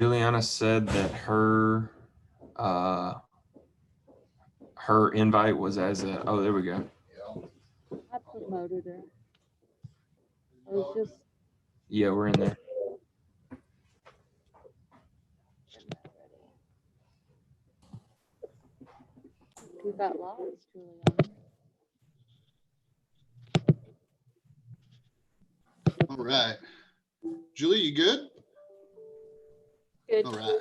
Juliana said that her invite was as a, oh, there we go. I promoted her. I was just. Yeah, we're in there. We got lost, Juliana. All right. Julie, you good? Good. All right.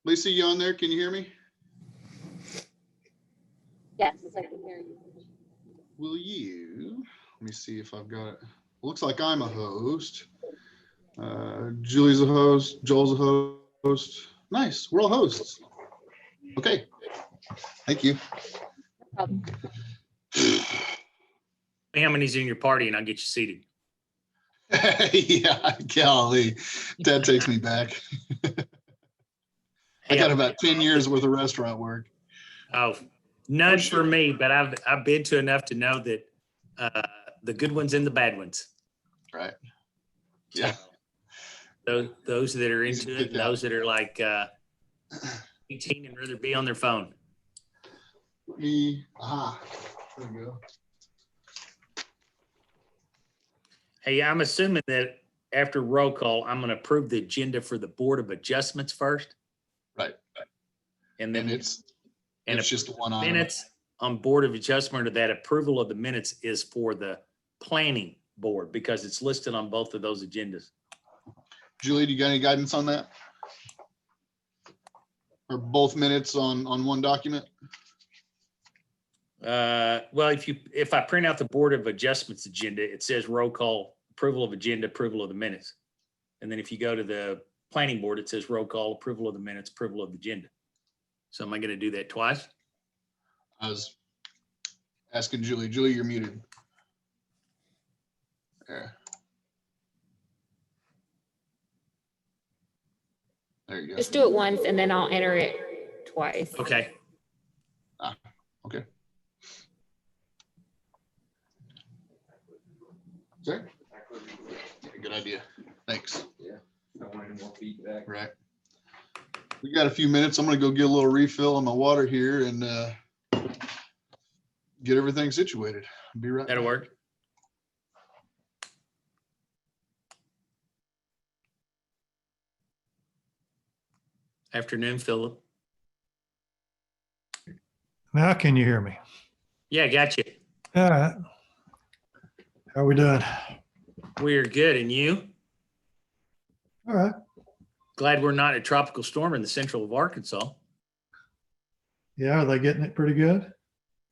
Lisa, you on there? Can you hear me? Yes, I can hear you. Will you, let me see if I've got it. Looks like I'm a host. Julie's a host. Joel's a host. Nice. We're all hosts. Okay. Thank you. No problem. How many's in your party and I'll get you seated. Yeah, golly. That takes me back. I got about 10 years worth of restaurant work. Oh, none For sure. for me, but I've been to enough to know that the good ones and the bad ones. Right. Yeah. Those that are Easy to into it, pick and out. those that are like 18 and rather be on their phone. There we go. Hey, I'm assuming that after roll call, I'm going to approve the agenda for the Board of Adjustments first. Right. And then And it's and just one item. minutes on Board of Adjustment, or that approval of the minutes is for the Planning Board because it's listed on both of those agendas. Julie, do you got any guidance on that? Or both minutes on one document? Well, if I print out the Board of Adjustments agenda, it says roll call, approval of agenda, approval of the minutes. And then if you go to the Planning Board, it says roll call, approval of the minutes, approval of the agenda. So am I going to do that twice? I was asking Julie. Julie, you're muted. There. There you go. Just do it once and then I'll enter it twice. Okay. Okay. Sorry? Good idea. Thanks. Yeah. I wanted more feedback. Right. We got a few minutes. I'm gonna go get a little refill on my water here and get everything situated. Be right That'll back. work. Afternoon, Philip. Now can you hear me? Yeah, got you. All right. How we doing? We're good. And you? All right. Glad we're not a tropical storm in the central of Arkansas. Yeah, are they getting it pretty good?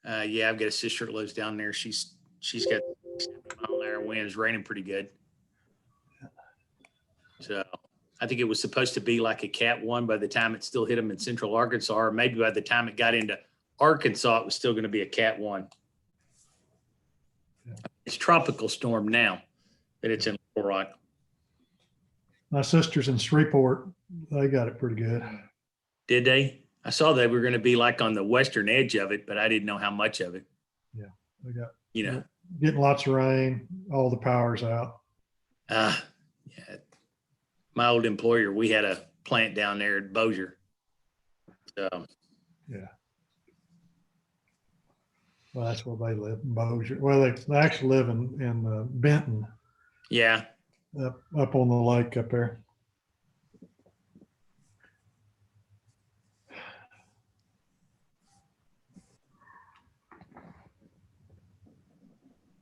Yeah, I've got a sister that lives down there. She's got 7-mile-an-hour winds, raining pretty good. So I think it was supposed to be like a Cat 1 by the time it still hit them in central Arkansas, or maybe by the time it got into Arkansas, it was still going to be a Cat 1. Yeah. It's tropical storm now that it's in Little Rock. My sister's in Shreveport. They got it pretty good. Did they? I saw they were going to be like on the western edge of it, but I didn't know how much of it. They got You getting lots of rain. All the power's out. know, yeah. My old employer, we had a plant down there at Bossier. So Yeah. Well, that's where they live in Bossier. Well, they actually live in Benton, yeah, up on the lake up there.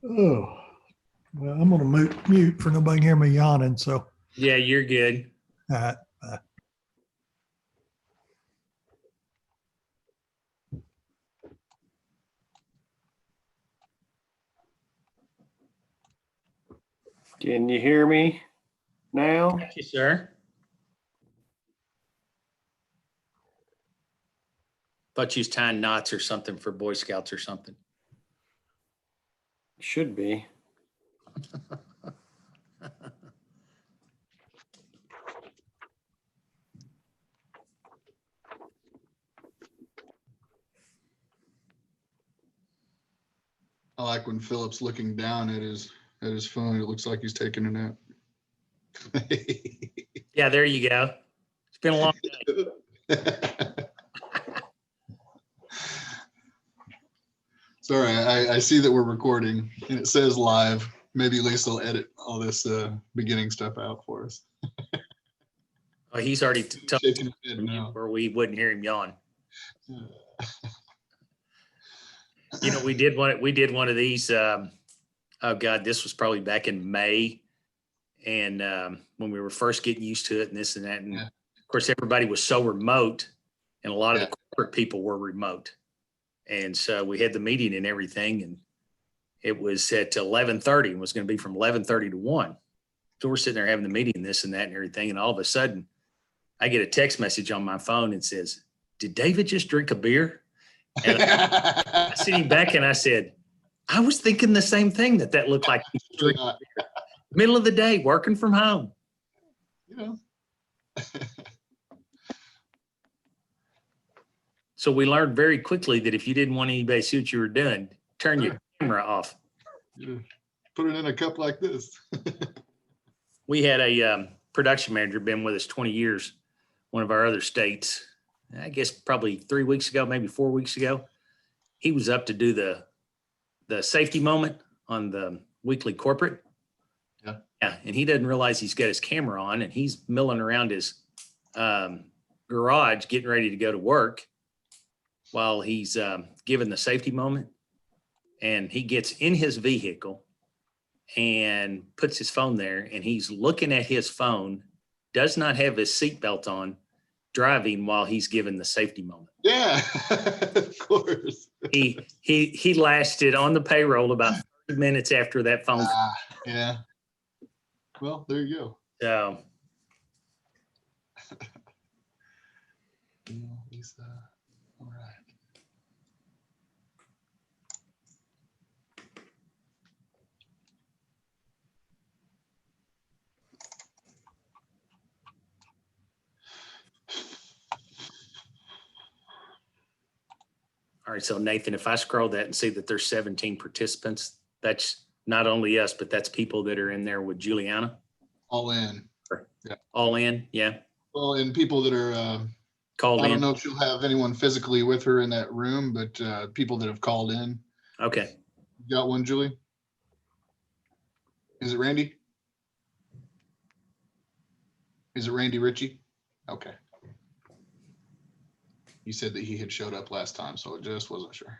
Oh, well, I'm gonna mute for nobody can hear me yawning. So, yeah, you're good. all right. Can you hear me now? Thank you, sir. Thought you was tying knots or something for Boy Scouts or something. Should be. I like when Philip's looking down at his phone. It looks like he's taking a nap. Yeah, there you go. It's been a long day. Sorry, I see that we're recording and it says live. Maybe Lisa will edit all this beginning stuff out for us. Oh, he's already told Shaking his head no. where we wouldn't hear him yawn. You know, we did one of these. Oh God, this was probably back in May, and when we were first getting used to it, and this and that, and of course everybody was so remote, and a lot of the corporate people were remote, and so we had the meeting and everything, and it was at 11:30, and was going to be from 11:30 to 1. So we're sitting there having the meeting, and this and that, and everything, and all of a sudden, I get a text message on my phone and says, "Did David just drink a beer?" And I sitting back and I said, I was thinking the same thing, that looked like middle of the day, working from home. You know. So we learned very quickly that if you didn't want anybody to see what you were doing, turn your camera off. Yeah. Put it in a cup like this. We had a production manager, been with us 20 years, one of our other states, I guess probably 3 weeks ago, maybe 4 weeks ago. He was up to do the safety moment on the weekly corporate. Yeah. Yeah. And he doesn't realize he's got his camera on, and he's milling around his garage getting ready to go to work while he's giving the safety moment. And he gets in his vehicle and puts his phone there, and he's looking at his phone, does not have his seatbelt on, driving while he's giving the safety moment. Yeah, of course. He lasted on the payroll about 30 minutes after that phone call. Yeah. Well, there you go. So Lisa. All right. all right, so Nathan, if I scroll that and see that there's 17 participants, that's not only us, but that's people that are in there with Juliana. All in. All in, yeah. Well, and people that are Called I in. don't know if she'll have anyone physically with her in that room, but people that have called in. Okay. You got one, Julie? Is it Randy? Is it Randy Ritchie? Okay. He said that he had showed up last time, so I just wasn't sure.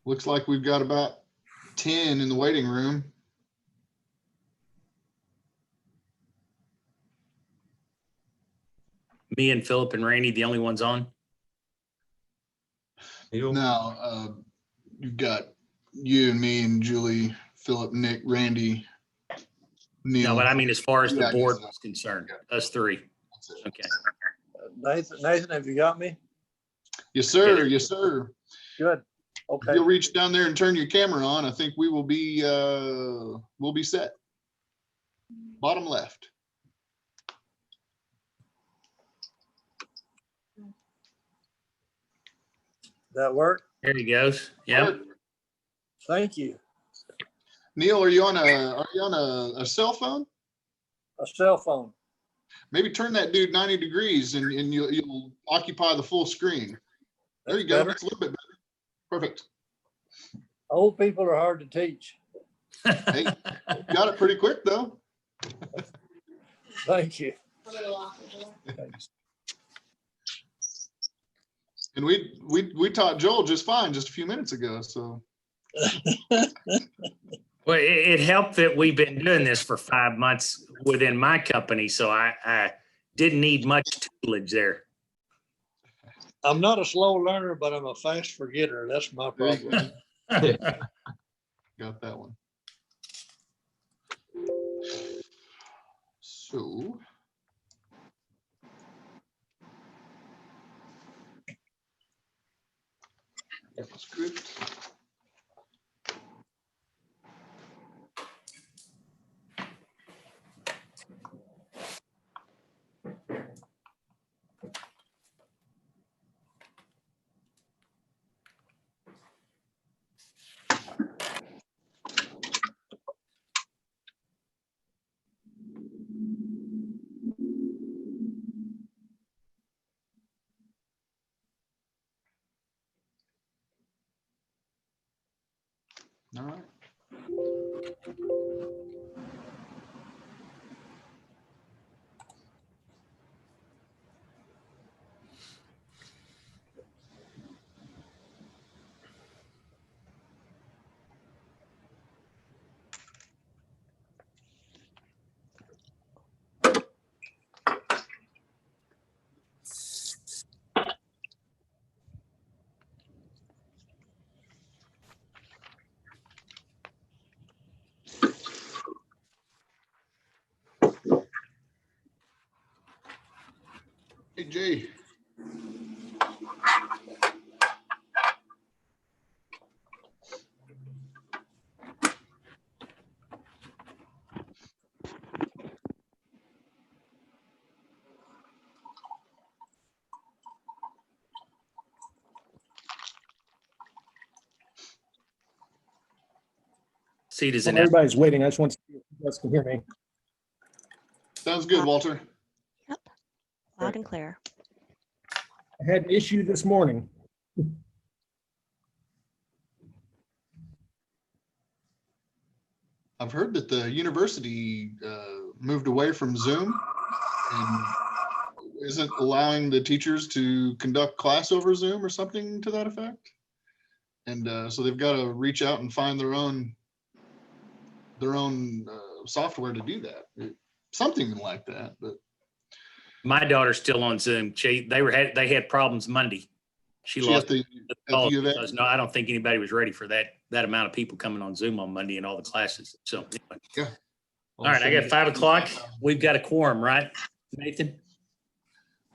Looks like we've got about 10 in the waiting room. Me and Philip and Randy, the only ones on? Now, you've got you and me and Julie, Philip, Nick, Randy, Neil. No, but I mean, as far as the Yeah, board yes, was concerned, us three. That's it. Okay. Nathan, have you got me? Yes, sir. Yes, sir. Good. If Okay. you'll reach down there and turn your camera on, I think we will be we'll be set. Bottom left. That work? There he goes. Yeah. Thank you. Neil, are you on a cell phone? A cell phone. Maybe turn that dude 90 degrees and you'll occupy the full screen. There you go. Better. That's a little bit better. Perfect. Old people are hard to teach. Hey, got it pretty quick though. Thank you. And we taught Joel just fine just a few minutes ago. So Well, it helped that we've been doing this for 5 months within my company, so I didn't need much tutelage there. I'm not a slow learner, but I'm a fast forgetter. That's my there you problem. go. Got that one. So. Script. All right. Hey, Jay. Seat is While in. everybody's waiting, I just want to see if you guys can hear me. Sounds good, Walter. Yep, loud and clear. I had an issue this morning. I've heard that the university moved away from Zoom and isn't allowing the teachers to conduct class over Zoom or something to that effect. And so they've got to reach out and find their own software to do that. Something like that, but My daughter's still on Zoom. They had problems Monday. She she lost at the calls U of A? because, no, I don't think anybody was ready for that amount of people coming on Zoom on Monday and all the classes. So anyway. All right, I got 5 o'clock. We've got a quorum, right, Nathan?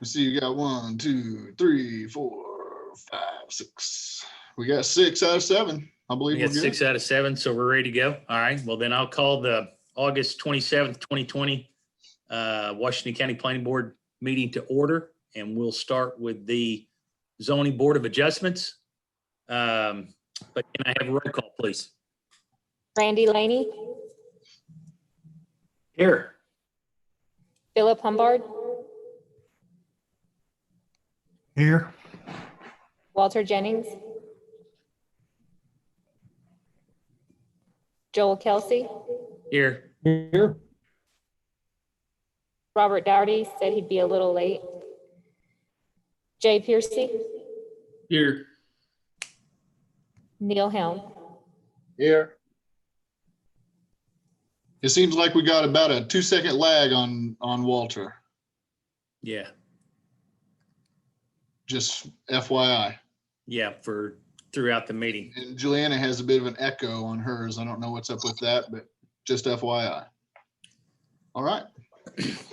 Let's see, you got 1, 2, 3, 4, 5, 6. We got 6 out of 7. I believe We we're got good. 6 out of 7, so we're ready to go. All right, well, then I'll call the August 27th, 2020 Washington County Planning Board meeting to order, and we'll start with the Zoning Board of Adjustments. But can I have a roll call, please? Randy Laney, Here. Philip Humbard, Here, Walter Jennings, Joel Kelsey, Here. Here, Robert Dougherty said he'd be a little late. Jay Piercy, Here. Neil Helm. Here. It seems like we got about a 2-second lag on Walter, Yeah, just FYI. yeah, for throughout the meeting. And Juliana has a bit of an echo on hers. I don't know what's up with that, but just FYI. All right.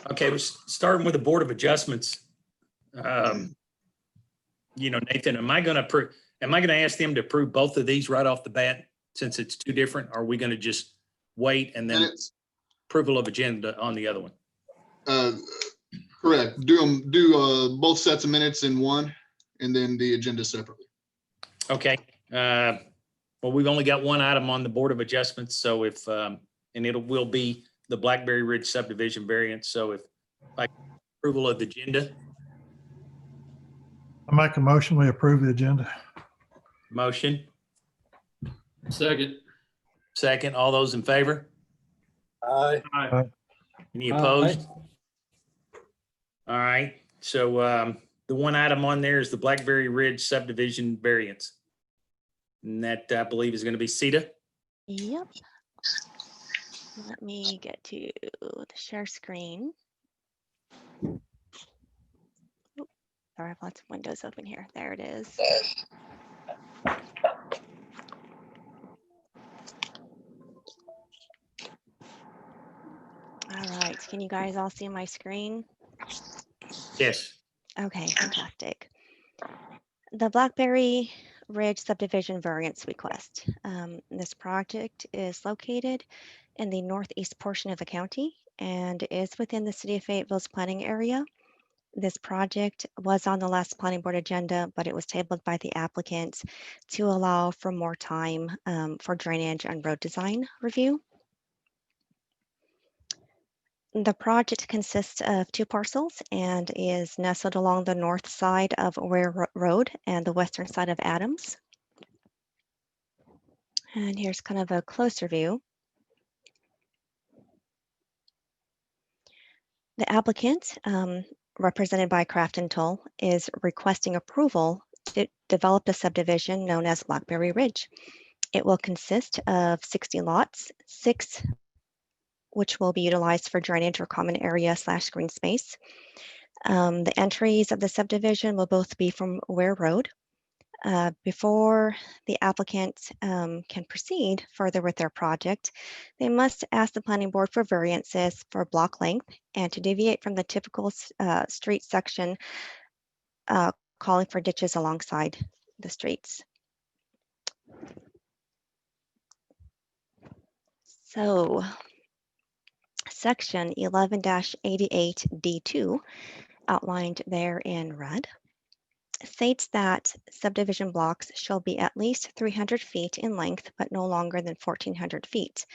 Okay, we're starting with the Board of Adjustments. Nathan, am I going to ask them to approve both of these right off the bat since it's two different? Or are we going to just wait and then approval of agenda on the other one? Correct. Do both sets of minutes in one and then the agenda separately. Okay. Well, we've only got one item on the Board of Adjustments, so and it will be the Blackberry Ridge subdivision variance. So if approval of the agenda, I make a motion, we approve the agenda. motion, Second. all those in favor? Aye. Any opposed? All right, so the one item on there is the Blackberry Ridge subdivision variance. And that I believe is going to be CETA. Yep. Let me get to the share screen. Oop, sorry, I have lots of windows open here. There it is. All right, can you guys all see my screen? Yes. Okay, fantastic. The Blackberry Ridge subdivision variance request. This project is located in the northeast portion of the county and is within the city of Fayetteville's planning area. This project was on the last planning board agenda, but it was tabled by the applicant to allow for more time for drainage and road design review. The project consists of 2 parcels and is nestled along the north side of Ware Road and the western side of Adams. And here's kind of a closer view. The applicant, represented by Craft and Toll, is requesting approval to develop a subdivision known as Blackberry Ridge. It will consist of 60 lots, 6 which will be utilized for drainage or common area / green space. The entries of the subdivision will both be from Ware Road. Before the applicant can proceed further with their project, they must ask the planning board for variances for block length and to deviate from the typical street section, calling for ditches alongside the streets. So section 11-88D2 outlined there in red states that subdivision blocks shall be at least 300 feet in length, but no longer than 1,400 feet.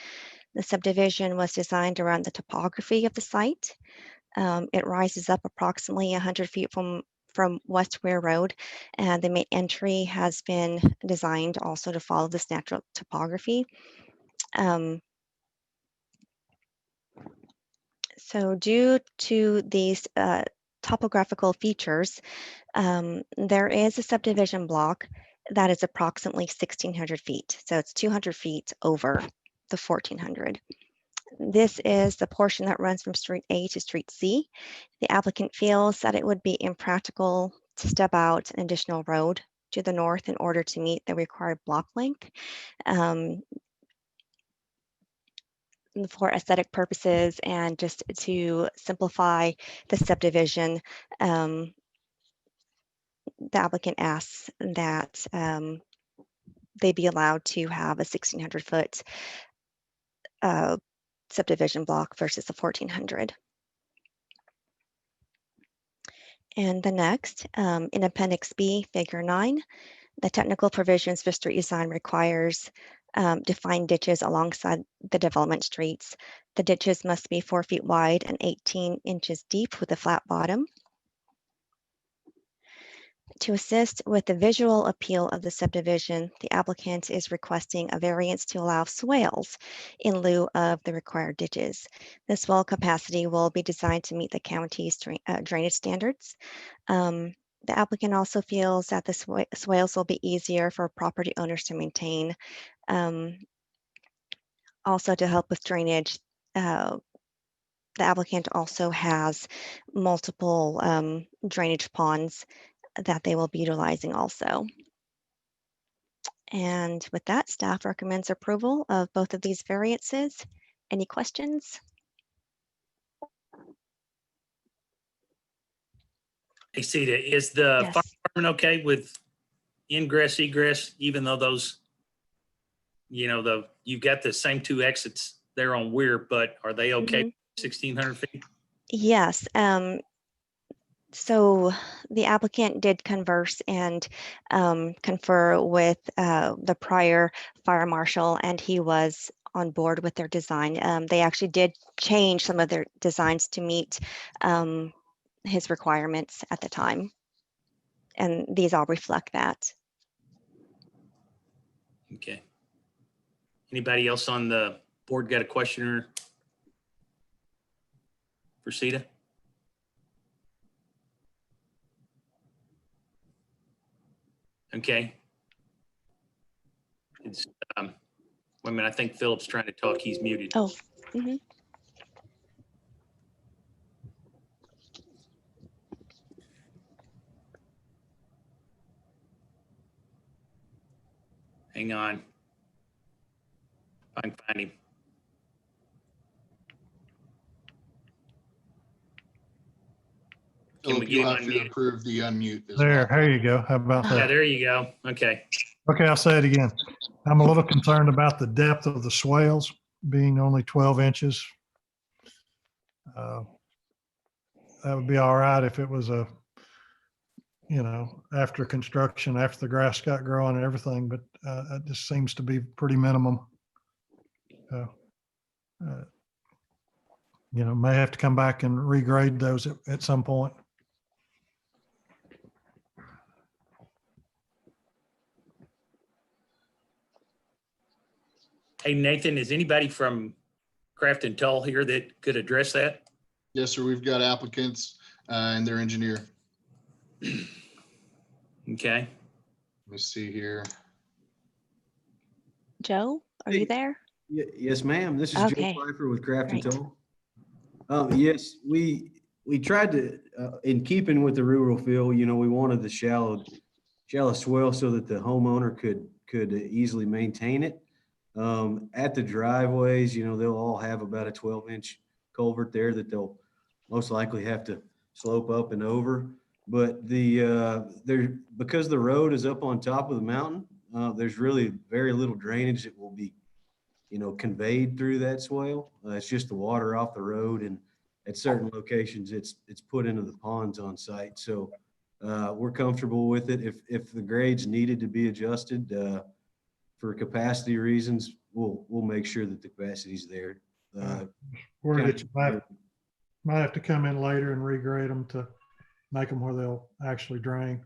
The subdivision was designed around the topography of the site. It rises up approximately 100 feet from West Ware Road, and the main entry has been designed also to follow this natural topography. So due to these topographical features, there is a subdivision block that is approximately 1,600 feet. So it's 200 feet over the 1,400. This is the portion that runs from Street A to Street C. The applicant feels that it would be impractical to step out an additional road to the north in order to meet the required block length. For aesthetic purposes and just to simplify the subdivision, the applicant asks that they be allowed to have a 1,600-foot subdivision block versus a 1,400. And the next, in Appendix B, Figure 9, the technical provisions for street design requires defined ditches alongside the development streets. The ditches must be 4 feet wide and 18 inches deep with a flat bottom. To assist with the visual appeal of the subdivision, the applicant is requesting a variance to allow swales in lieu of the required ditches. The swale capacity will be designed to meet the county's drainage standards. The applicant also feels that the swales will be easier for property owners to maintain. Also to help with drainage, the applicant also has multiple drainage ponds that they will be utilizing also. And with that, staff recommends approval of both of these variances. Any questions? Hey, Sita, is the fire Yes. department okay with ingress, egress, even though those, you've got the same 2 exits there on Weir, but are they okay with 1,600 feet? Yes. So the applicant did converse and confer with the prior fire marshal, and he was on board with their design. They actually did change some of their designs to meet his requirements at the time. And these all reflect that. Okay. Anybody else on the board got a question for Sita? Okay. It's, wait a minute, I think Philip's trying to talk. He's muted. Oh. Mm-hmm. Hang on. I can find him. Can we Philip, get you'll him have to unmuted? approve the unmute as There, well. there you go. How about Yeah, that? there you go. Okay. Okay, I'll say it again. I'm a little concerned about the depth of the swales being only 12 inches. That would be all right if it was after construction, after the grass got growing and everything, but it just seems to be pretty minimum. May have to come back and regrade those at some point. Hey, Nathan, is anybody from Craft and Toll here that could address that? Yes, sir. We've got applicants and their engineer. Okay. Let me see here. Joe, are Hey. you there? Yes, ma'am. This is Okay. Joe Pfeiffer with Craft and Great. Toll. Yes, we tried to, in keeping with the rural feel, you know, we wanted the shallow swell so that the homeowner could easily maintain it. At the driveways, you know, they'll all have about a 12-inch culvert there that they'll most likely have to slope up and over. But because the road is up on top of the mountain, there's really very little drainage that will be, you know, conveyed through that swale. It's just the water off the road, and at certain locations, it's put into the ponds on site. So we're comfortable with it. If the grades needed to be adjusted for capacity reasons, we'll make sure that the capacity is there. Worried that you might have to come in later and regrade them to make them where they'll actually drain.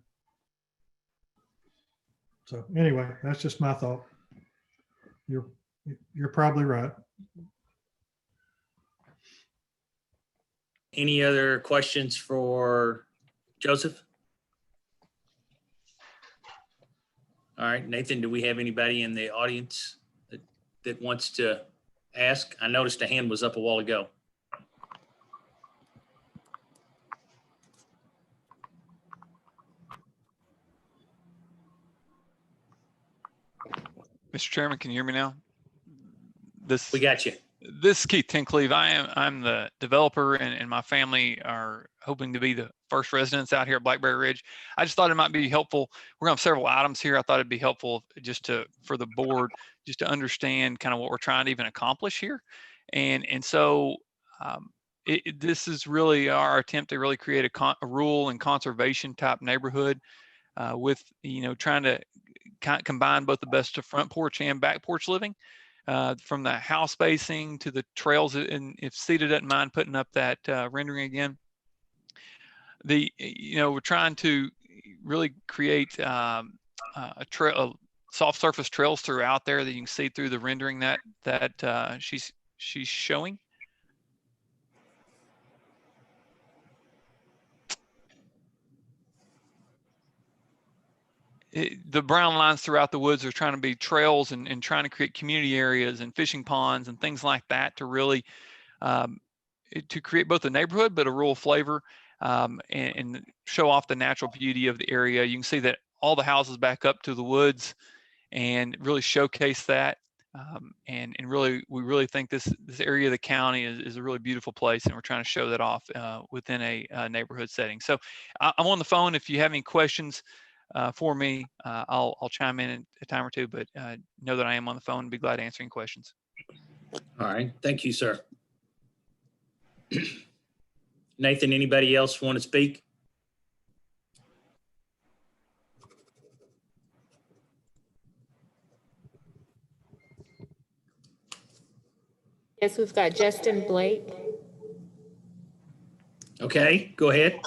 So anyway, that's just my thought. You're probably right. Any other questions for Joseph? All right, Nathan, do we have anybody in the audience that wants to ask? I noticed a hand was up a while ago. Mr. Chairman, can you hear me now? We got you. This is Keith Tincleave. I'm the developer, and my family are hoping to be the first residents out here at Blackberry Ridge. I just thought it might be helpful. We're gonna have several items here. I thought it'd be helpful just for the board just to understand kind of what we're trying to even accomplish here. And so this is really our attempt to really create a rural and conservation type neighborhood with, you know, trying to combine both the best of front porch and back porch living. From the house spacing to the trails, and if CETA doesn't mind putting up that rendering again, we're trying to really create a soft surface trails throughout there that you can see through the rendering that she's showing. The brown lines throughout the woods are trying to be trails and trying to create community areas and fishing ponds and things like that to really to create both a neighborhood but a rural flavor and show off the natural beauty of the area. You can see that all the houses back up to the woods and really showcase that. And really, we really think this area of the county is a really beautiful place, and we're trying to show that off within a neighborhood setting. So I'm on the phone. If you have any questions for me, I'll chime in a time or two, but know that I am on the phone and be glad to answer any questions. All right, thank you, sir. Nathan, anybody else want to speak? Yes, we've got Justin Blake. Okay, go ahead.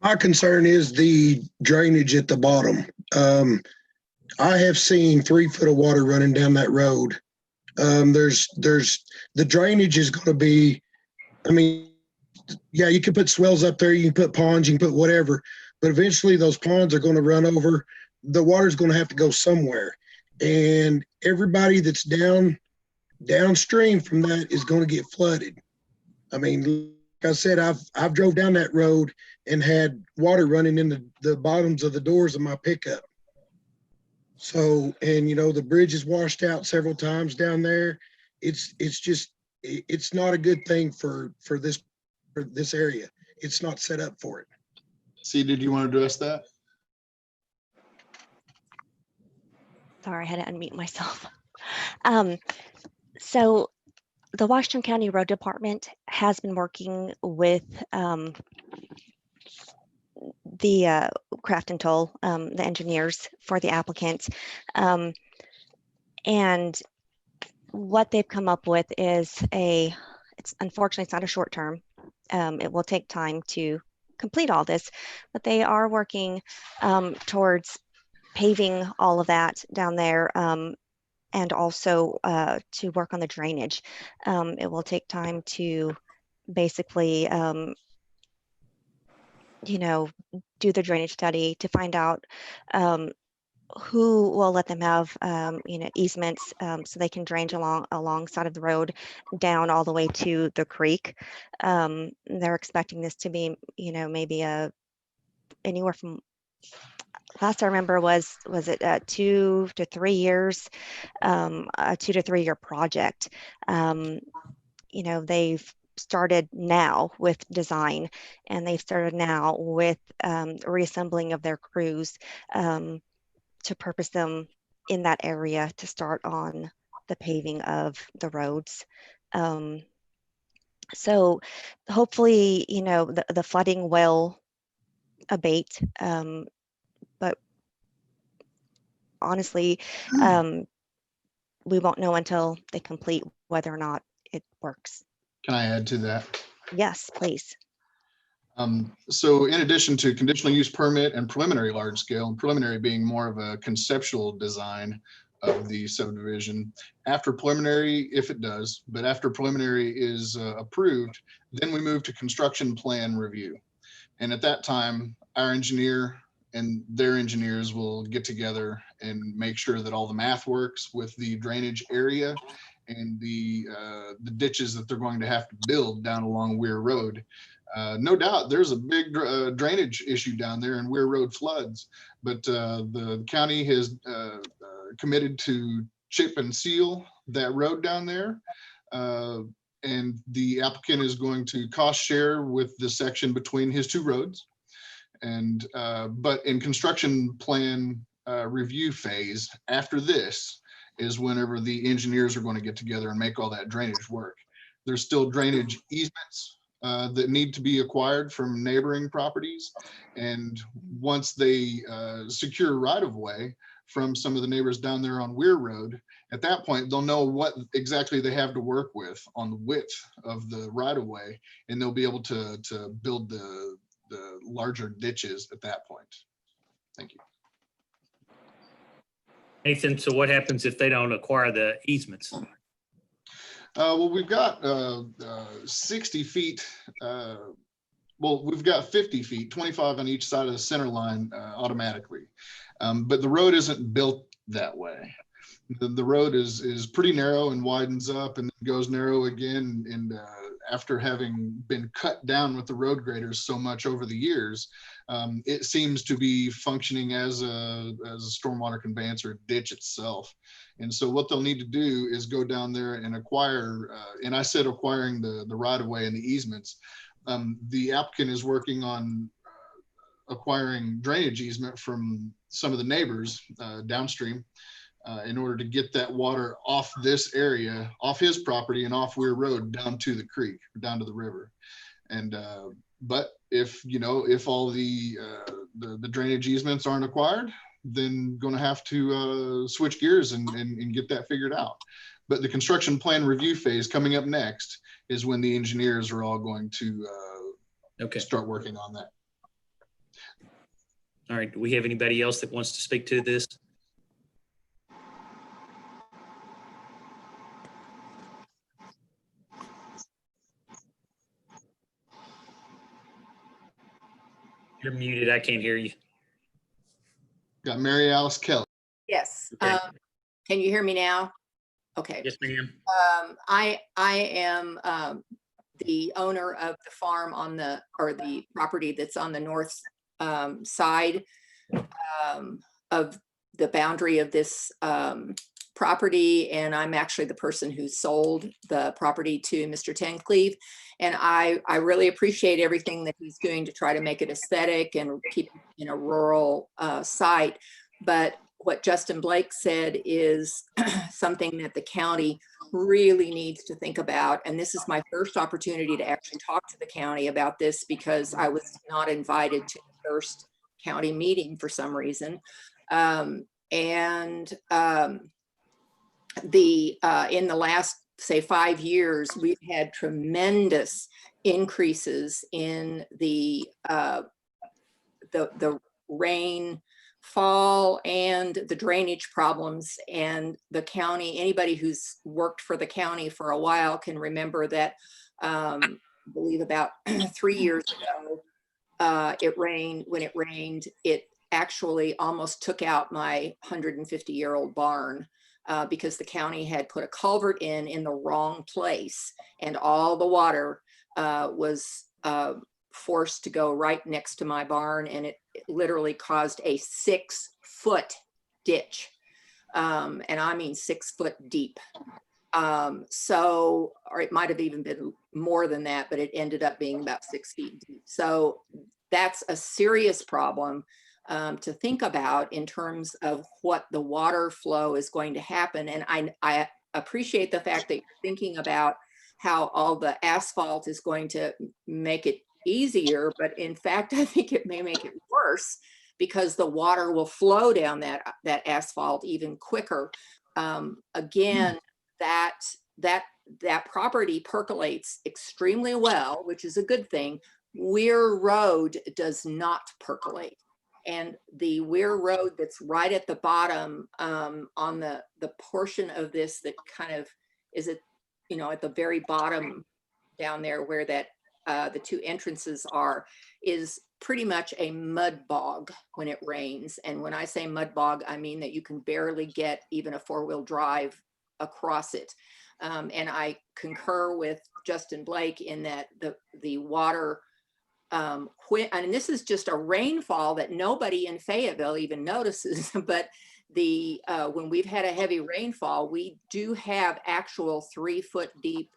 My concern is the drainage at the bottom. I have seen 3 foot of water running down that road. There's the drainage is going to be, I mean, yeah, you can put swells up there, you can put ponds, you can put whatever, but eventually those ponds are going to run over. The water's going to have to go somewhere, and everybody that's downstream from that is going to get flooded. I mean, like I said, I've drove down that road and had water running in the bottoms of the doors of my pickup. So, and you know, the bridge is washed out several times down there. It's not a good thing for this area. It's not set up for it. See, did you want to address that? Sorry, I had to unmute myself. So the Washington County Road Department has been working with the Craft and Toll, the engineers for the applicant. And what they've come up with is it's unfortunately, it's not a short term. It will take time to complete all this, but they are working towards paving all of that down there and also to work on the drainage. It will take time to basically, do the drainage study to find out who will let them have, easements so they can drain alongside of the road down all the way to the creek. They're expecting this to be, maybe anywhere from, last I remember was it 2 to 3 years, a 2 to 3 year project. They've started now with design, and they've started now with reassembling of their crews to purpose them in that area to start on the paving of the roads. So hopefully, the flooding will abate. But honestly, we won't know until they complete whether or not it works. Can I add to that? Yes, please. So in addition to conditional use permit and preliminary large scale, and preliminary being more of a conceptual design of the subdivision, after preliminary, if it does, but after preliminary is approved, then we move to construction plan review. And at that time, our engineer and their engineers will get together and make sure that all the math works with the drainage area and the ditches that they're going to have to build down along Weir Road. No doubt there's a big drainage issue down there and Weir Road floods, but the county has committed to chip and seal that road down there. And the applicant is going to cost share with the section between his two roads. And but in construction plan review phase, after this is whenever the engineers are going to get together and make all that drainage work. There's still drainage easements that need to be acquired from neighboring properties. And once they secure right of way from some of the neighbors down there on Weir Road, at that point, they'll know what exactly they have to work with on the width of the right of way, and they'll be able to build the larger ditches at that point. Thank you. Nathan, so what happens if they don't acquire the easements? Well, we've got 60 feet. Well, we've got 50 feet, 25 on each side of the center line automatically. But the road isn't built that way. The road is pretty narrow and widens up and goes narrow again. And after having been cut down with the road graders so much over the years, it seems to be functioning as a stormwater conveyance or ditch itself. And so what they'll need to do is go down there and acquire, and I said acquiring the right of way and the easements. The applicant is working on acquiring drainage easement from some of the neighbors downstream in order to get that water off this area, off his property and off Weir Road down to the creek, down to the river. And but if all the drainage easements aren't acquired, then going to have to switch gears and get that figured out. But the construction plan review phase coming up next is when the engineers are all going to start working on that. All right, do we have anybody else that wants to speak to this? You're muted, I can't hear you. Got Mary Alice Kelly. Yes. Okay. Can you hear me now? Okay. Yes, ma'am. I am the owner of the farm on the property that's on the north side of the boundary of this property, and I'm actually the person who sold the property to Mr. Tencleve. And I really appreciate everything that he's doing to try to make it aesthetic and keep it in a rural site. But what Justin Blake said is something that the county really needs to think about. And this is my first opportunity to actually talk to the county about this, because I was not invited to the first county meeting for some reason. In the last, say, 5 years, we've had tremendous increases in the rain fall and the drainage problems. And the county, anybody who's worked for the county for a while can remember that, I believe about 3 years ago, when it rained, it actually almost took out my 150-year-old barn because the county had put a culvert in the wrong place, and all the water was forced to go right next to my barn, and it literally caused a 6-foot ditch, and I mean 6 foot deep. So, or it might have even been more than that, but it ended up being about 6 feet deep. So that's a serious problem to think about in terms of what the water flow is going to happen. And I appreciate the fact that you're thinking about how all the asphalt is going to make it easier, but in fact, I think it may make it worse because the water will flow down that asphalt even quicker. Again, that property percolates extremely well, which is a good thing. Weir Road does not percolate. And the Weir Road that's right at the bottom on the portion of this that kind of is at, at the very bottom down there where that the two entrances are, is pretty much a mud bog when it rains. And when I say mud bog, I mean that you can barely get even a 4-wheel drive across it. And I concur with Justin Blake in that the water, and this is just a rainfall that nobody in Fayetteville even notices, but when we've had a heavy rainfall, we do have actual 3-foot deep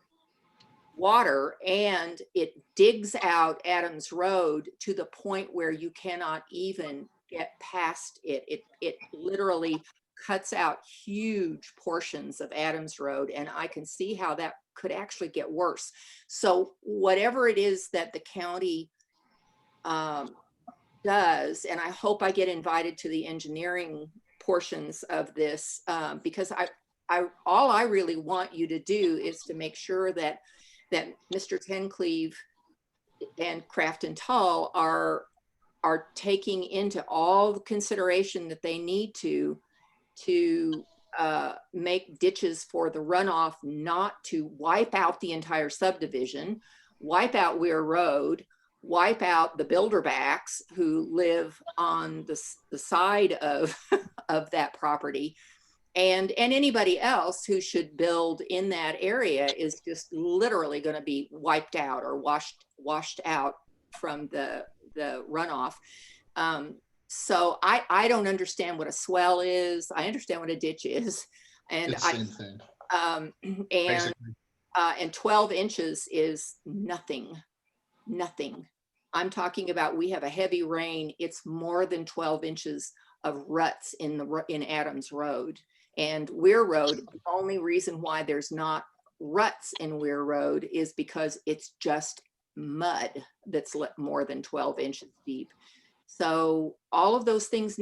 water, and it digs out Adams Road to the point where you cannot even get past it. It literally cuts out huge portions of Adams Road, and I can see how that could actually get worse. So whatever it is that the county does, and I hope I get invited to the engineering portions of this, because all I really want you to do is to make sure that Mr. Tencleve and Craft and Tull are taking into all the consideration that they need to make ditches for the runoff, not to wipe out the entire subdivision, wipe out Weir Road, wipe out the builderbacks who live on the side of that property, and anybody else who should build in that area is just literally going to be wiped out or washed out from the runoff. So I don't understand what a swell is. I understand what a ditch is, and It's the same thing. And 12 inches is nothing. I'm talking about, we have a heavy rain. It's more than 12 inches of ruts in Adams Road and Weir Road. The only reason why there's not ruts in Weir Road is because it's just mud that's more than 12 inches deep. So all of those things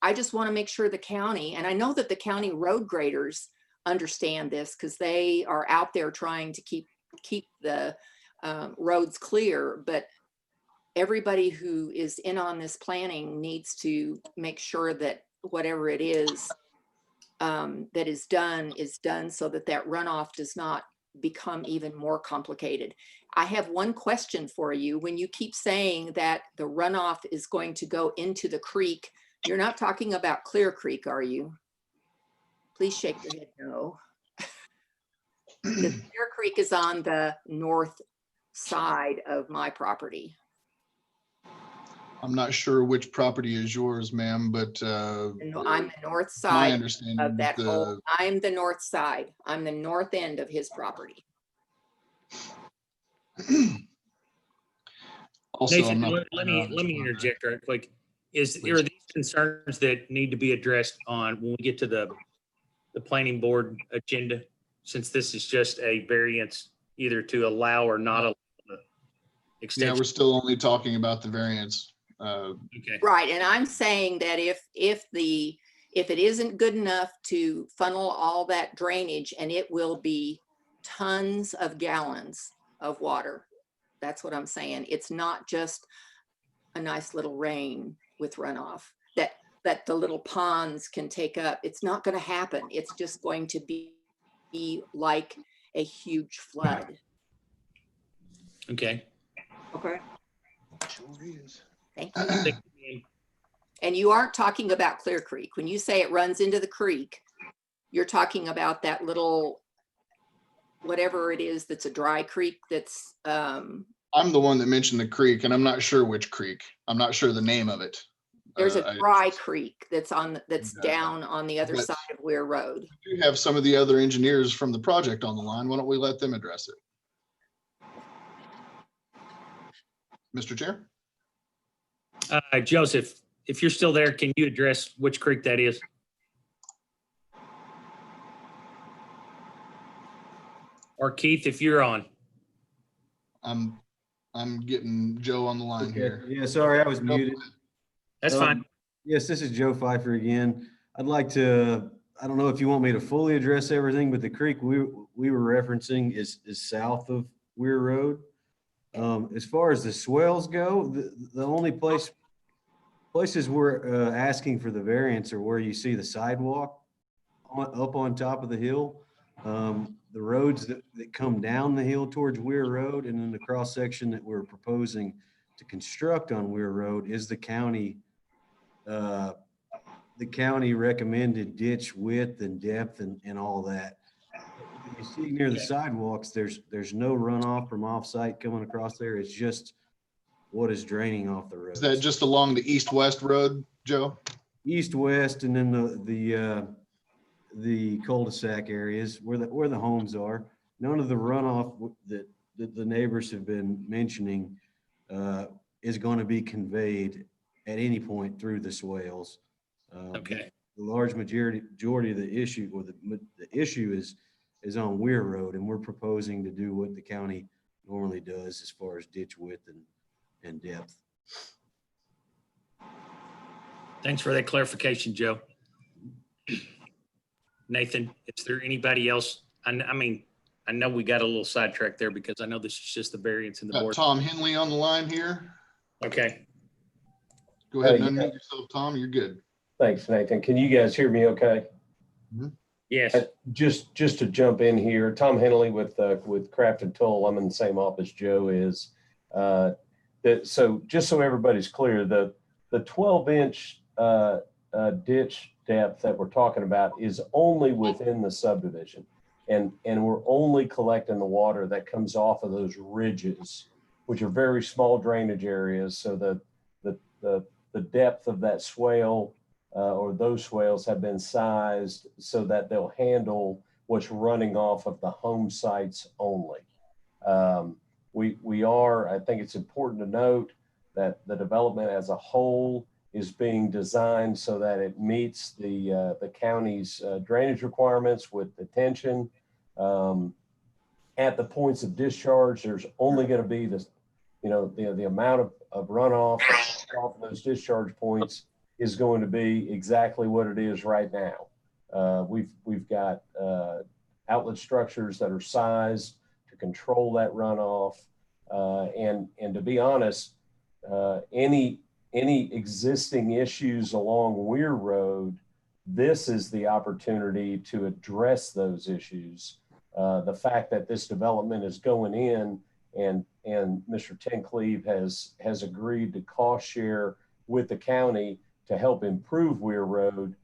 I just want to make sure the county, and I know that the county road graders understand this because they are out there trying to keep the roads clear, but everybody who is in on this planning needs to make sure that whatever it is that is done so that runoff does not become even more complicated. I have one question for you. When you keep saying that the runoff is going to go into the creek, you're not talking about Clear Creek, are you? Please shake your head no. Clear Creek is on the north side of my property. I'm not sure which property is yours, ma'am, but I'm the north my side understanding of that is whole. I'm the north side. I'm the north end of his property. Also, Nathan, I'm not- let me interject right quick. Are these concerns that need to be addressed when we get to the planning board agenda, since this is just a variance either to allow or not allow the extension? Yeah, we're still only talking about the variance. Okay. Right, and I'm saying that if it isn't good enough to funnel all that drainage, and it will be tons of gallons of water. That's what I'm saying. It's not just a nice little rain with runoff. That that the little ponds can take up. It's not going to happen. It's just going to be like a huge flood. Okay. Okay. Sure is. Thank you. And you aren't talking about Clear Creek. When you say it runs into the creek, you're talking about that little, whatever it is, that's a dry creek that's, I'm the one that mentioned the creek, and I'm not sure which creek. I'm not sure the name of it. there's a I dry creek that's Yeah. down on the other But- side of Weir Road. do have some of the other engineers from the project on the line. Why don't we let them address it? Mr. Chair? Joseph, if you're still there, can you address which creek that is? Or Keith, if you're on. I'm getting Joe on the line Okay. here. Yeah, sorry, I was muted. That's fine. Yes, this is Joe Pfeiffer again. I'd like to, I don't know if you want me to fully address everything, but the creek we were referencing is south of Weir Road. As far as the swells go, the only places we're asking for the variance are where you see the sidewalk up on top of the hill. The roads that come down the hill towards Weir Road, and then the cross section that we're proposing to construct on Weir Road is the county recommended ditch width and depth and all that. You see near the sidewalks, there's no runoff from off-site coming across there. It's just what is draining off the road. Is that just along the east-west road, Joe? East-west, and then the cul-de-sac areas where the homes are. None of the runoff that the neighbors have been mentioning is going to be conveyed at any point through the swales. Okay. The large majority of the issue, or the issue is on Weir Road, and we're proposing to do what the county normally does as far as ditch width and depth. Thanks for that clarification, Joe. Nathan, is there anybody else? I mean, I know we got a little sidetracked there because I know this is just the variance in the Got board. Tom Henley on the line here. Okay. Go ahead and yeah. unmute yourself, Tom. You're good. Thanks, Nathan. Can you guys hear me okay? Yes. Just to jump in here, Tom Henley with Craft and Toll. I'm in the same office Joe is. So just so everybody's clear, the 12-inch ditch depth that we're talking about is only within the subdivision. And we're only collecting the water that comes off of those ridges, which are very small drainage areas. So the depth of that swale or those swales have been sized so that they'll handle what's running off of the home sites only. I think it's important to note that the development as a whole is being designed so that it meets the county's drainage requirements with detention. At the points of discharge, there's only going to be this, the amount of runoff off of those discharge points is going to be exactly what it is right now. We've got outlet structures that are sized to control that runoff. And to be honest, any existing issues along Weir Road, this is the opportunity to address those issues. The fact that this development is going in and Mr. Tencleve has agreed to cost share with the county to help improve Weir Road.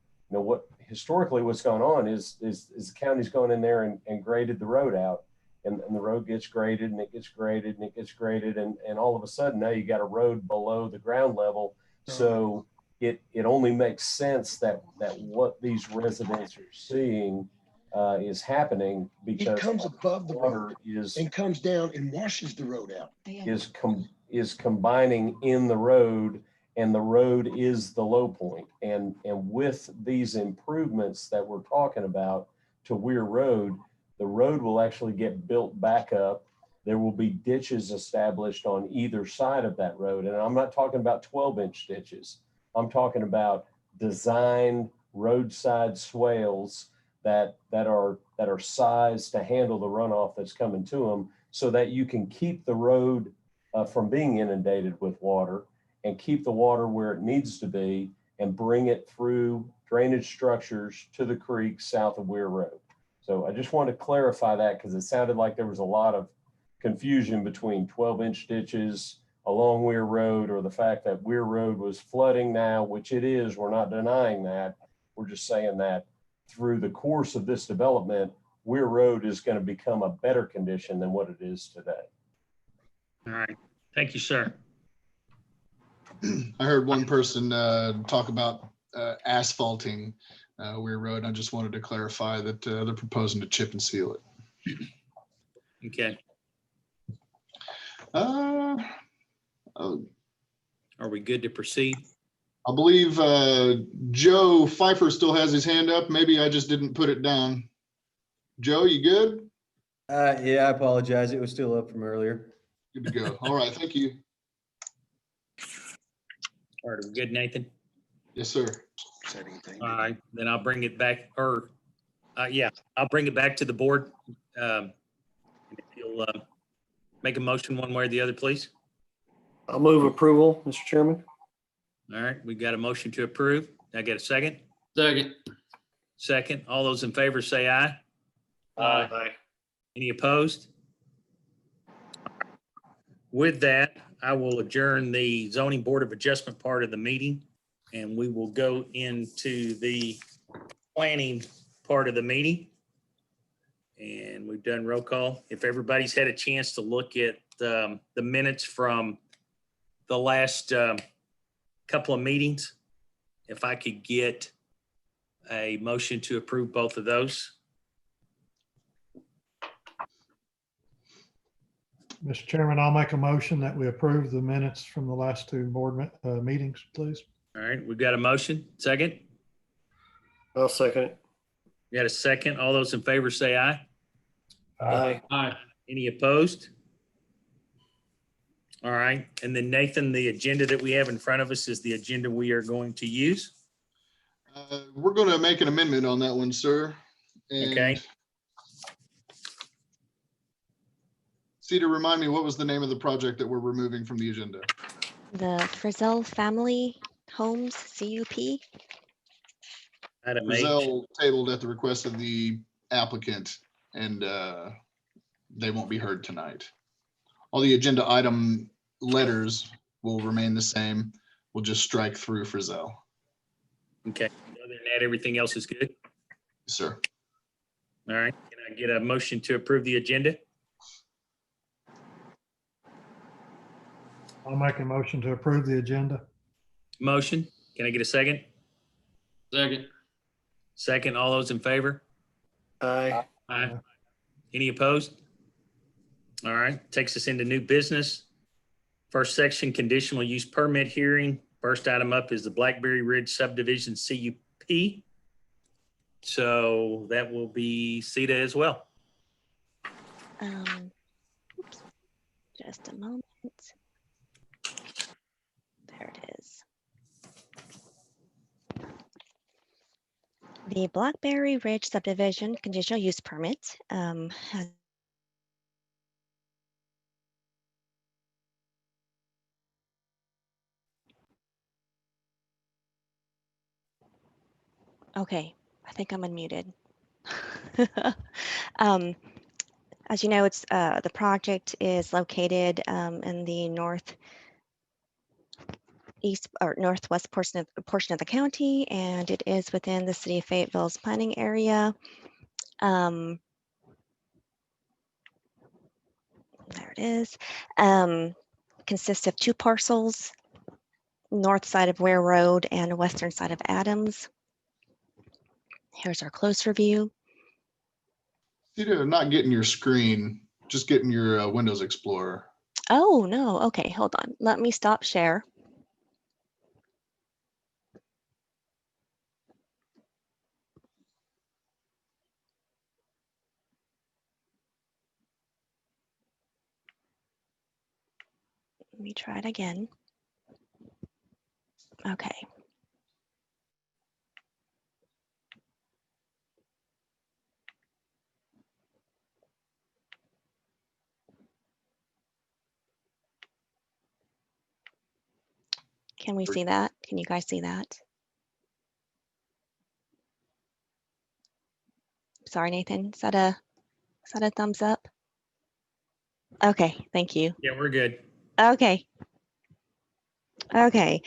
Historically what's gone on is the county's gone in there and graded the road out. And the road gets graded and it gets graded and it gets graded. And all of a sudden now you got a road below the ground level. So it only makes sense that what these residents are seeing is happening because It comes above the water road is and comes down and washes the road out. is combining in the road, and the road is the low point. And with these improvements that we're talking about to Weir Road, the road will actually get built back up. There will be ditches established on either side of that road. And I'm not talking about 12-inch ditches. I'm talking about designed roadside swales that are sized to handle the runoff that's coming to them, so that you can keep the road from being inundated with water and keep the water where it needs to be, and bring it through drainage structures to the creek south of Weir Road. So I just wanted to clarify that because it sounded like there was a lot of confusion between 12-inch ditches along Weir Road, or the fact that Weir Road was flooding now, which it is. We're not denying that. We're just saying that through the course of this development, Weir Road is going to become a better condition than what it is today. All right. Thank you, sir. I heard one person talk about asphalting Weir Road. I just wanted to clarify that they're proposing to chip and seal it. Okay. Are we good to proceed? I believe Joe Pfeiffer still has his hand up. Maybe I just didn't put it down. Joe, you good? Yeah, I apologize. It was still up from earlier. Good to go. All right, thank you. All right, are we good, Nathan? Yes, sir. All right, then I'll bring it back, or yeah, I'll bring it back to the board. If you'll make a motion one way or the other, please. I'll move approval, Mr. Chairman. All right, we got a motion to approve. I get a second? Second. Second. All those in favor say aye. Aye. Any opposed? With that, I will adjourn the zoning board of adjustment part of the meeting, and we will go into the planning part of the meeting. And we've done roll call. If everybody's had a chance to look at the minutes from the last couple of meetings, if I could get a motion to approve both of those. Mr. Chairman, I'll make a motion that we approve the minutes from the last two board meetings, please. All right, we've got a motion. Second? I'll second it. We got a second. All those in favor say aye. Aye. Aye. Any opposed? All right, and then Nathan, the agenda that we have in front of us is the agenda we are going to use. We're going to make an amendment on that one, sir. And Okay. Cedar, remind me, what was the name of the project that we're removing from the agenda? The Frizzell Family Homes, CUP. Item H. Brazil tabled at the request of the applicant, and they won't be heard tonight. All the agenda item letters will remain the same. We'll just strike through Frizzell. Okay, other than that, everything else is good. Yes, sir. All right, can I get a motion to approve the agenda? I'll make a motion to approve the agenda. Motion, can I get a second? Second. Second, all those in favor? Aye. Aye. Any opposed? All right, takes us into new business. First section, conditional use permit hearing. First item up is the Blackberry Ridge subdivision CUP. So that will be CETA as well. Oops, just a moment. There it is. The Blackberry Ridge subdivision conditional use permit has okay, I think I'm unmuted. As you know, it's the project is located in the northeast or northwest portion of the county, and it is within the city of Fayetteville's planning area. There it is. Consists of two parcels, north side of Ware Road and western side of Adams. Here's our closer view. Cedar, not getting your screen, just getting your Windows Explorer. Oh, no. Okay, hold on. Let me stop share. Let me try it again. Okay. Can we see that? Can you guys see that? sorry, Nathan. Is that a thumbs up? Okay, thank you. Yeah, we're good. Okay. Okay.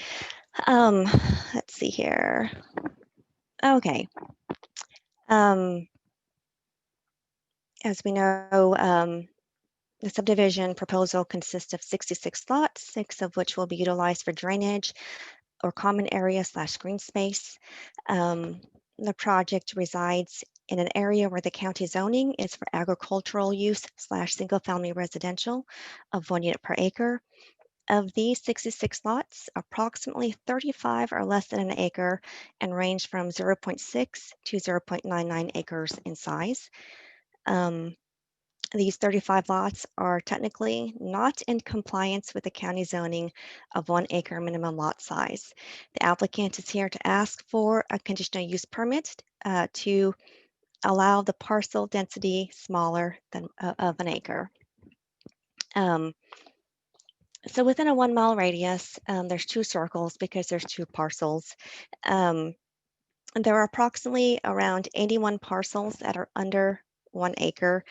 Let's see here. Okay. As we know, the subdivision proposal consists of 66 lots, 6 of which will be utilized for drainage or common area / green space. The project resides in an area where the county zoning is for agricultural use / single-family residential of 1 unit per acre. Of these 66 lots, approximately 35 are less than an acre and range from 0.6 to 0.99 acres in size. These 35 lots are technically not in compliance with the county zoning of 1 acre minimum lot size. The applicant is here to ask for a conditional use permit to allow the parcel density smaller than of an acre. So within a 1 mile radius, there's 2 circles because there's 2 parcels. There are approximately around 81 parcels that are under 1 acre.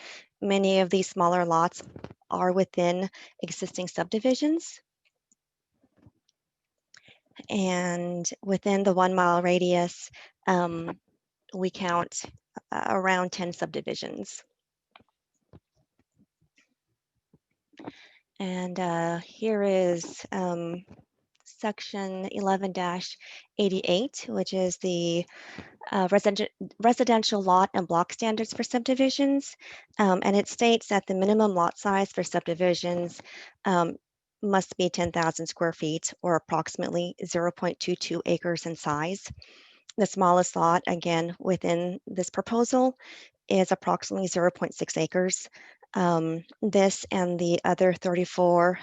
Many of these smaller lots are within existing subdivisions. And within the 1 mile radius, we count around 10 subdivisions. And here is section 11-88, which is the residential lot and block standards for subdivisions. And it states that the minimum lot size for subdivisions must be 10,000 square feet or approximately 0.22 acres in size. The smallest lot, again, within this proposal is approximately 0.6 acres. This and the other 34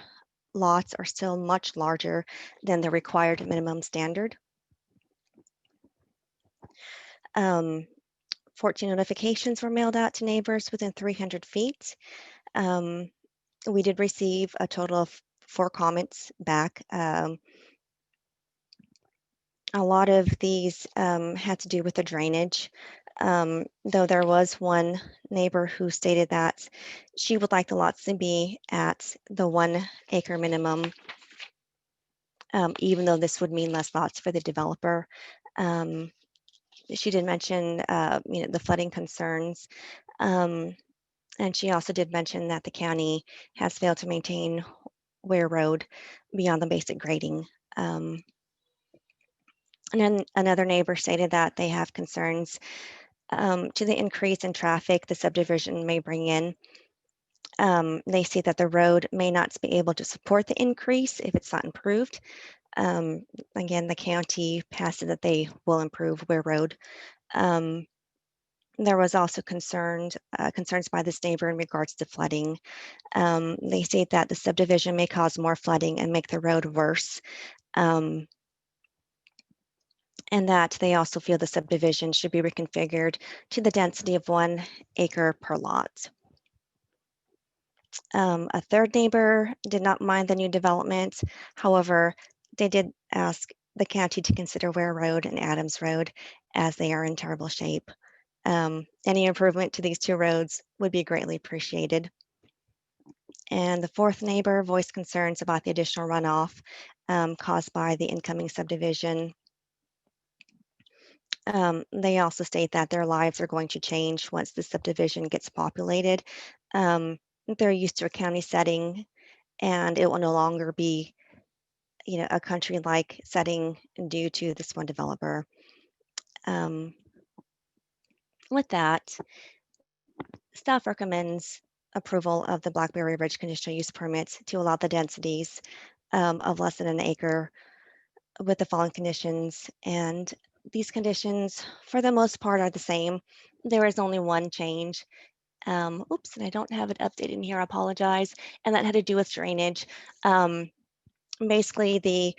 lots are still much larger than the required minimum standard. 14 notifications were mailed out to neighbors within 300 feet. We did receive a total of 4 comments back. A lot of these had to do with the drainage, though there was one neighbor who stated that she would like the lots to be at the 1 acre minimum, even though this would mean less lots for the developer. She did mention the flooding concerns, and she also did mention that the county has failed to maintain Ware Road beyond the basic grading. And then another neighbor stated that they have concerns to the increase in traffic the subdivision may bring in. They see that the road may not be able to support the increase if it's not improved. Again, the county passed it that they will improve Ware Road. There was also concerns by this neighbor in regards to flooding. They state that the subdivision may cause more flooding and make the road worse. And that they also feel the subdivision should be reconfigured to the density of 1 acre per lot. A third neighbor did not mind the new development. However, they did ask the county to consider Ware Road and Adams Road as they are in terrible shape. Any improvement to these 2 roads would be greatly appreciated. And the fourth neighbor voiced concerns about the additional runoff caused by the incoming subdivision. They also state that their lives are going to change once the subdivision gets populated. They're used to a county setting, and it will no longer be, a country-like setting due to this one developer. With that, staff recommends approval of the Blackberry Ridge conditional use permit to allow the densities of less than an acre with the following conditions. And these conditions, for the most part, are the same. There is only one change. Oops, and I don't have it updated in here, I apologize. And that had to do with drainage. Basically, the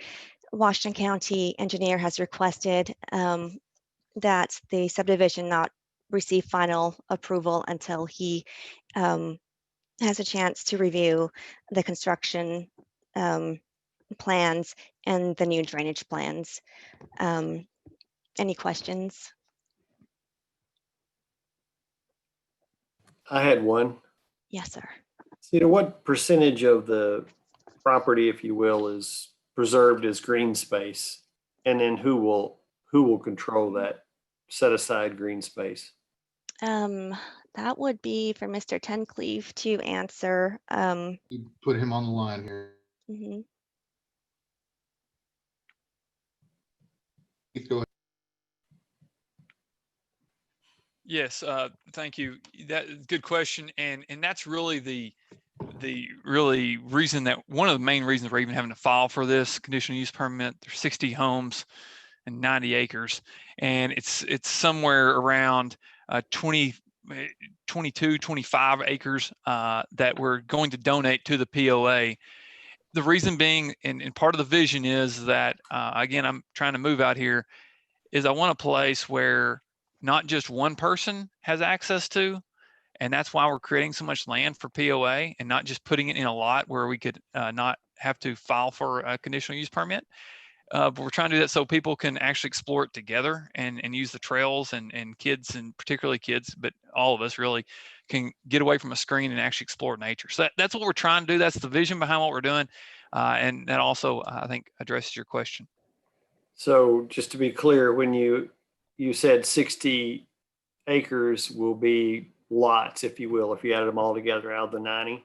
Washington County engineer has requested that the subdivision not receive final approval until he has a chance to review the construction plans and the new drainage plans. Any questions? I had one. Yes, sir. So, what percentage of the property, if you will, is preserved as green space? And then who will control that set aside green space? That would be for Mr. Tencleave to answer. You put him on the line here. Mhm. Go ahead. Yes, thank you. That good question, and that's really the really reason that one of the main reasons we're even having to file for this conditional use permit. There's 60 homes and 90 acres, and it's somewhere around 22, 25 acres that we're going to donate to the POA. The reason being, and part of the vision is that, again, I'm trying to move out here, is I want a place where not just one person has access to, and that's why we're creating so much land for POA and not just putting it in a lot where we could not have to file for a conditional use permit. But we're trying to do that so people can actually explore it together and use the trails, and kids, and particularly kids, but all of us really can get away from a screen and actually explore nature. So that's what we're trying to do. That's the vision behind what we're doing. And that also, I think, addresses your question. So just to be clear, when you said 60 acres will be lots, if you will, if you added them all together out of the 90?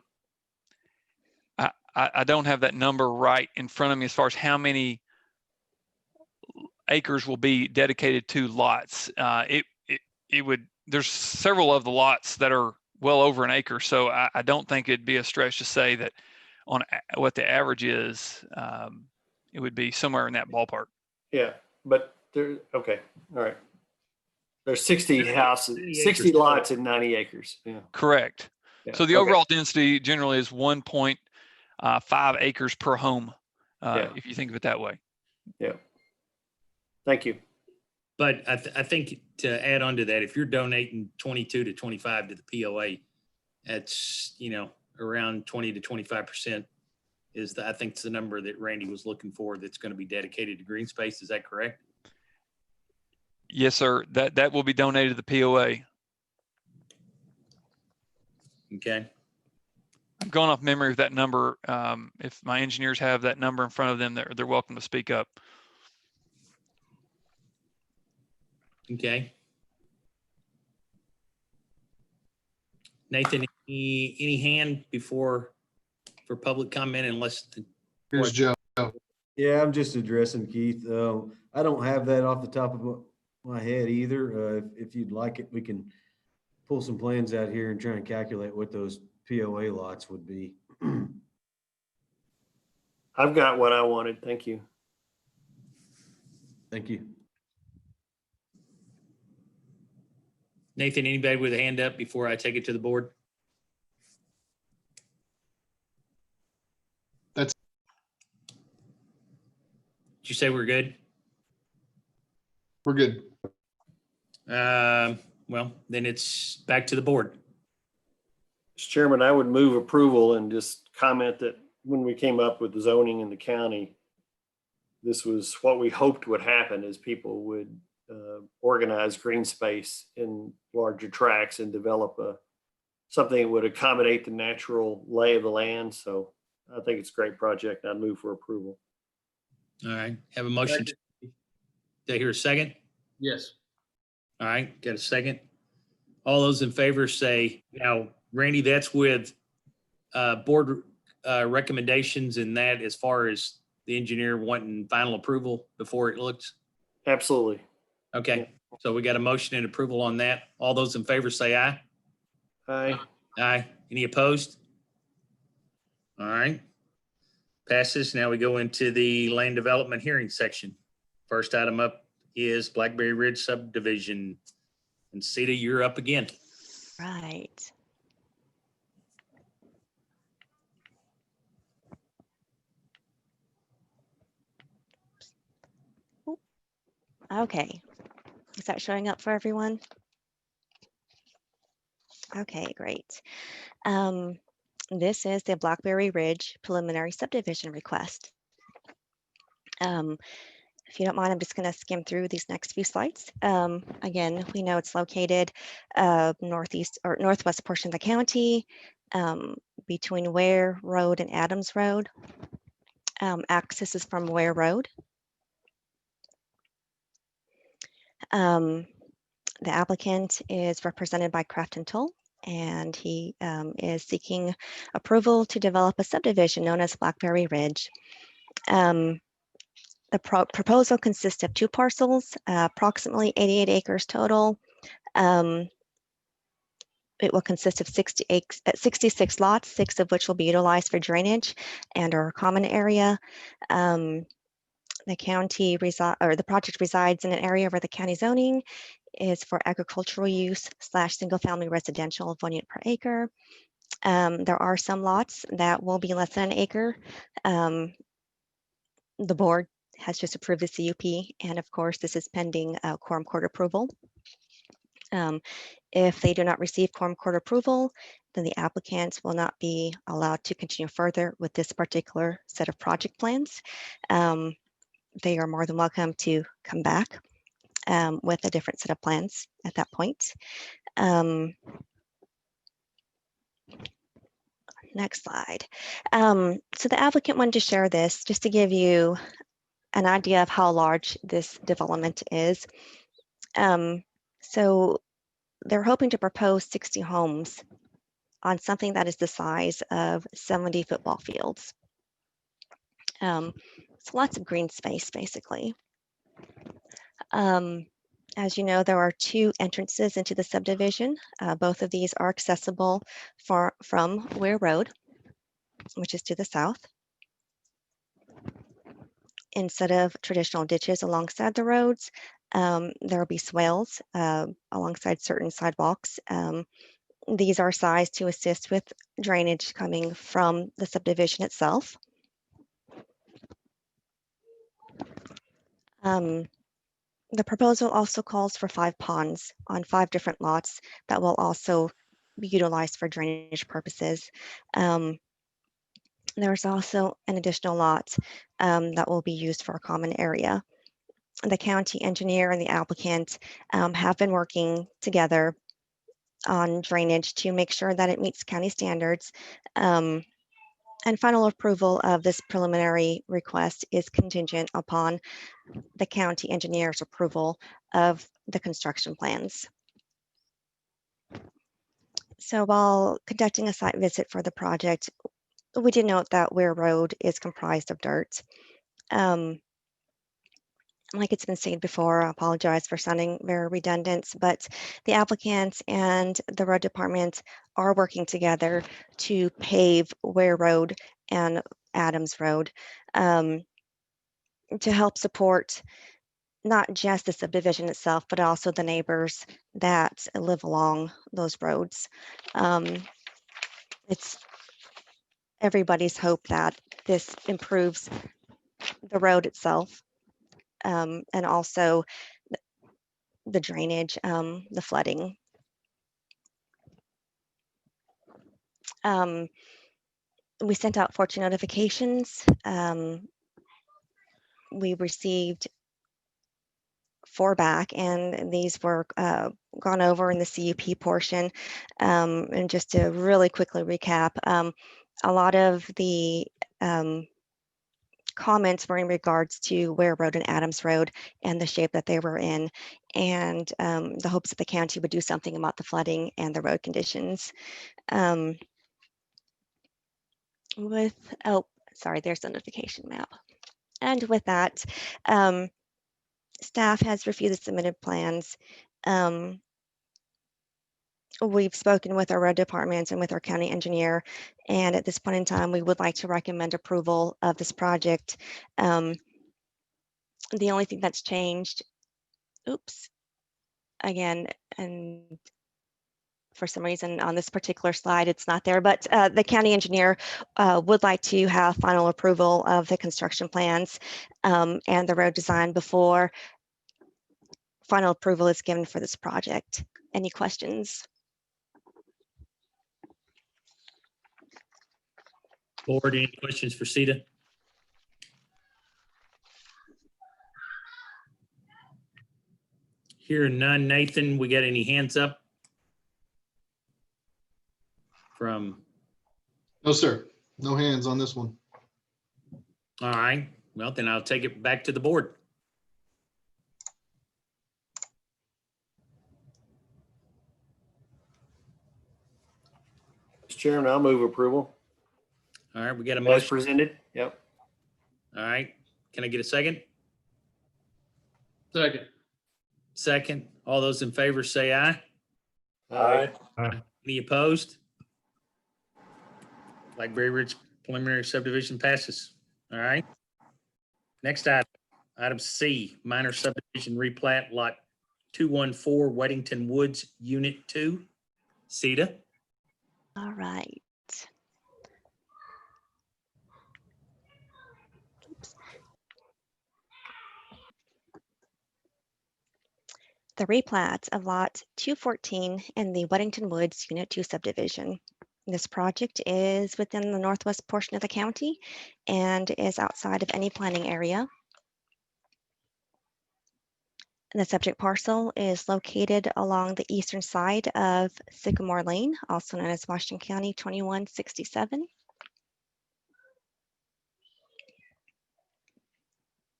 I don't have that number right in front of me as far as how many acres will be dedicated to lots. There's several of the lots that are well over an acre, so I don't think it'd be a stretch to say that on what the average is, it would be somewhere in that ballpark. Yeah, but okay, all right. There's 60 houses, 60 lots and 90 acres. Yeah. Correct. Yeah. So the overall density generally is 1.5 acres per home, if you think of it that way. Yeah. Thank you. But I think to add on to that, if you're donating 22 to 25 to the POA, that's, around 20 to 25% is I think it's the number that Randy was looking for that's going to be dedicated to green space. Is that correct? Yes, sir. That will be donated to the POA. Okay. I'm going off memory of that number. If my engineers have that number in front of them, they're welcome to speak up. Okay. Nathan, any hand for public comment unless. Here's Joe. Yeah, I'm just addressing Keith. I don't have that off the top of my head either. If you'd like it, we can pull some plans out here and try and calculate what those POA lots would be. I've got what I wanted. Thank you. Thank you. Nathan, anybody with a hand up before I take it to the board? Did you say we're good? We're good. Well, then it's back to the board. Mr. Chairman, I would move approval and just comment that when we came up with the zoning in the county, this was what we hoped would happen, is people would organize green space in larger tracts and develop something that would accommodate the natural lay of the land. So I think it's a great project. I'd move for approval. All right. Have a motion. Did I hear a second? Yes. All right. Got a second. All those in favor say, now, Randy, that's with board recommendations and that as far as the engineer wanting final approval before it looks? Absolutely. Okay. So we got a motion and approval on that. All those in favor say aye. Aye. Aye. Any opposed? All right. Passes. Now we go into the land development hearing section. First item up is Blackberry Ridge subdivision. And Sita, you're up again. Right. Okay. Is that showing up for everyone? Okay, great. This is the Blackberry Ridge preliminary subdivision request. If you don't mind, I'm just going to skim through these next few slides. Again, we know it's located northeast or northwest portion of the county, between Ware Road and Adams Road. Access is from Ware Road. The applicant is represented by Craft and Toll, and he is seeking approval to develop a subdivision known as Blackberry Ridge. The proposal consists of 2 parcels, approximately 88 acres total. It will consist of 66 lots, 6 of which will be utilized for drainage and or common area. The project resides in an area where the county zoning is for agricultural use / single-family residential of 1 unit per acre. There are some lots that will be less than an acre. The board has just approved the CUP, and of course, this is pending Quorum Court approval. If they do not receive Quorum Court approval, then the applicants will not be allowed to continue further with this particular set of project plans. They are more than welcome to come back with a different set of plans at that point. Next slide. So the applicant wanted to share this just to give you an idea of how large this development is. So they're hoping to propose 60 homes on something that is the size of 70 football fields. So lots of green space, basically. As you know, there are 2 entrances into the subdivision. Both of these are accessible from Ware Road, which is to the south. Instead of traditional ditches alongside the roads, there will be swales alongside certain sidewalks. These are sized to assist with drainage coming from the subdivision itself. The proposal also calls for 5 ponds on 5 different lots that will also be utilized for drainage purposes. There's also an additional lot that will be used for a common area. The county engineer and the applicant have been working together on drainage to make sure that it meets county standards. And final approval of this preliminary request is contingent upon the county engineer's approval of the construction plans. So while conducting a site visit for the project, we did note that Ware Road is comprised of dirt. Like it's been stated before, I apologize for sounding very redundant, but the applicants and the road department are working together to pave Ware Road and Adams Road to help support not just the subdivision itself, but also the neighbors that live along those roads. It's everybody's hope that this improves the road itself. And also the drainage, the flooding. We sent out 14 notifications. We received 4 back, and these were gone over in the CUP portion. And just to really quickly recap, a lot of the comments were in regards to Ware Road and Adams Road and the shape that they were in, and the hopes that the county would do something about the flooding and the road conditions. There's the notification map. And with that, staff has reviewed the submitted plans. We've spoken with our road departments and with our county engineer, and at this point in time, we would like to recommend approval of this project. The only thing that's changed, again, and for some reason on this particular slide, it's not there, but the county engineer would like to have final approval of the construction plans and the road design before final approval is given for this project. Any questions? Board, any questions for Sita? Hearing none. Nathan, we got any hands up? From, No, sir. No hands on this one. all right, well, then I'll take it back to the board. Mr. Chairman, I'll move approval All right, we got a as motion. presented. Yep. All right, can I get a second? Second. Second, all those in favor say aye. Aye. Any opposed? Blackberry Ridge preliminary subdivision passes. All right. Next item, item C, minor subdivision replat lot 214 Weddington Woods, Unit 2. Sita. All right. The replat of lot 214 in the Weddington Woods Unit 2 subdivision. This project is within the northwest portion of the county and is outside of any planning area. The subject parcel is located along the eastern side of Sycamore Lane, also known as Washington County 2167.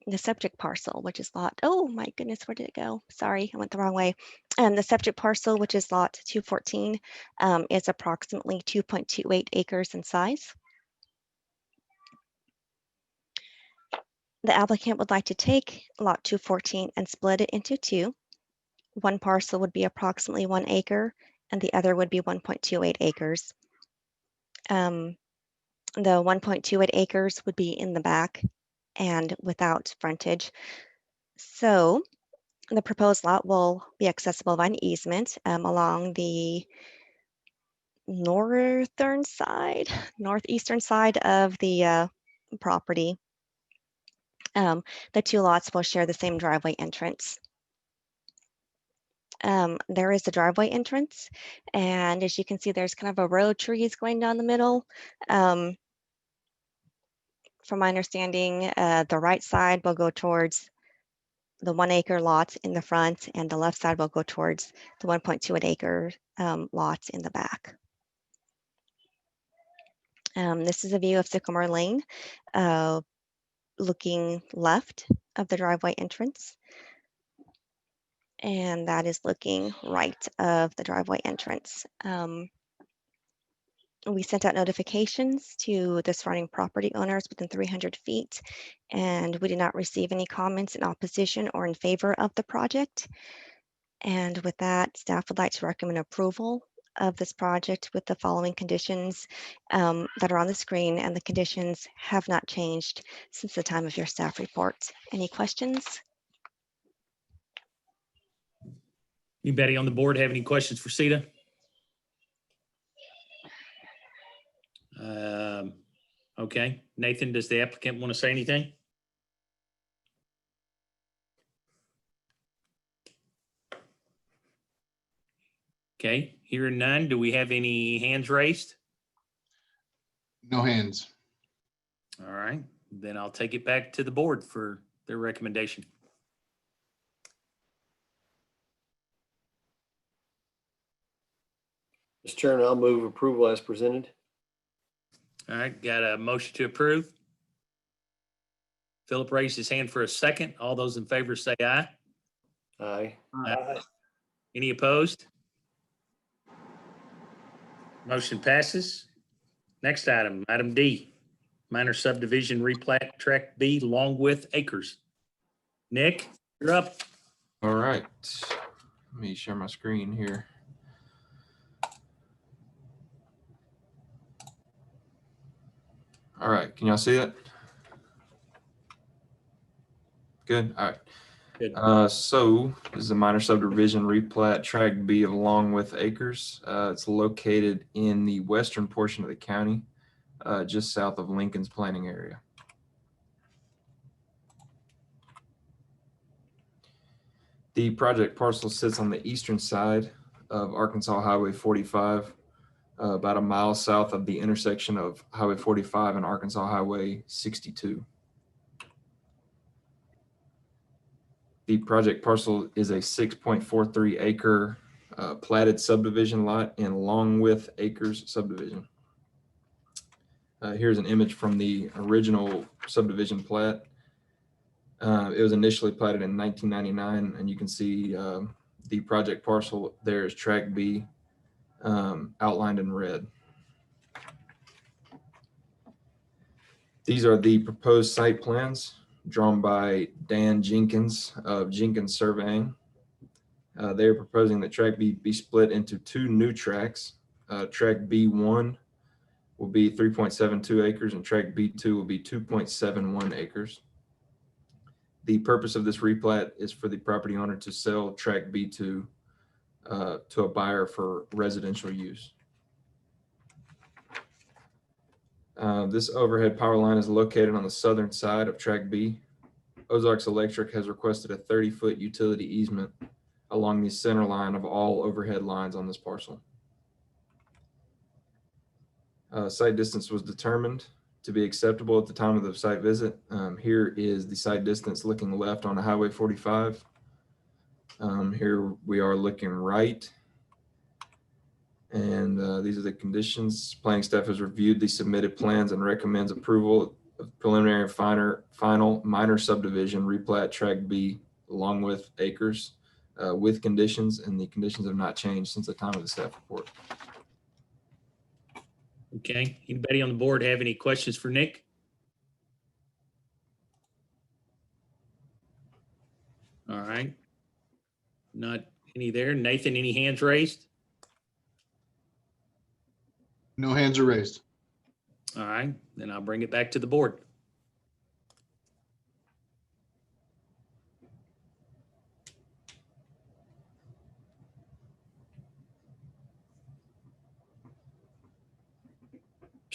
The subject parcel, which is lot, oh my goodness, where did it go? Sorry, I went the wrong way. The subject parcel, which is lot 214, is approximately 2.28 acres in size. The applicant would like to take lot 214 and split it into two. One parcel would be approximately 1 acre and the other would be 1.28 acres. The 1.28 acres would be in the back and without frontage. So the proposed lot will be accessible by an easement along the northeastern side of the property. The two lots will share the same driveway entrance. There is the driveway entrance, and as you can see, there's kind of a row of trees going down the middle. From my understanding, the right side will go towards the 1 acre lots in the front, and the left side will go towards the 1.28 acre lots in the back. This is a view of Sycamore Lane, looking left of the driveway entrance. And that is looking right of the driveway entrance. We sent out notifications to the surrounding property owners within 300 feet, and we did not receive any comments in opposition or in favor of the project. And with that, staff would like to recommend approval of this project with the following conditions that are on the screen, and the conditions have not changed since the time of your staff report. Any questions? Anybody on the board have any questions for Sita? Okay, Nathan, does the applicant want to say anything? Okay, hearing none, do we have any hands raised? No hands. All right, then I'll take it back to the board for their recommendation. Mr. Chairman, I'll move approval as presented. All right, got a motion to approve. Philip raised his hand for a second. All those in favor say aye. Aye. Aye. Any opposed? Motion passes. Next item, item D, minor subdivision replat tract B, Longwith Acres. Nick, you're up. All right. Let me share my screen here. All right, can y'all see it? Good, all right. Good. So this is a minor subdivision replat tract B of Longwith Acres. It's located in the western portion of the county, just south of Lincoln's planning area. The project parcel sits on the eastern side of Arkansas Highway 45, about a mile south of the intersection of Highway 45 and Arkansas Highway 62. The project parcel is a 6.43 acre platted subdivision lot in Longwith Acres subdivision. Here's an image from the original subdivision plat. It was initially platted in 1999, and you can see the project parcel there is tract B, outlined in red. These are the proposed site plans drawn by Dan Jenkins of Jenkins Surveying. They are proposing that tract B be split into 2 new tracts. Tract B1 will be 3.72 acres and tract B2 will be 2.71 acres. The purpose of this replat is for the property owner to sell tract B2 to a buyer for residential use. This overhead power line is located on the southern side of tract B. Ozarks Electric has requested a 30-foot utility easement along the center line of all overhead lines on this parcel. Site distance was determined to be acceptable at the time of the site visit. Here is the site distance looking left on Highway 45. Here we are looking right. And these are the conditions. Planning staff has reviewed the submitted plans and recommends approval of preliminary and final minor subdivision replat tract B along with acres with conditions, and the conditions have not changed since the time of the staff report. Okay, anybody on the board have any questions for Nick? All right. Not any there. Nathan, any hands raised? No hands are raised. All right, then I'll bring it back to the board.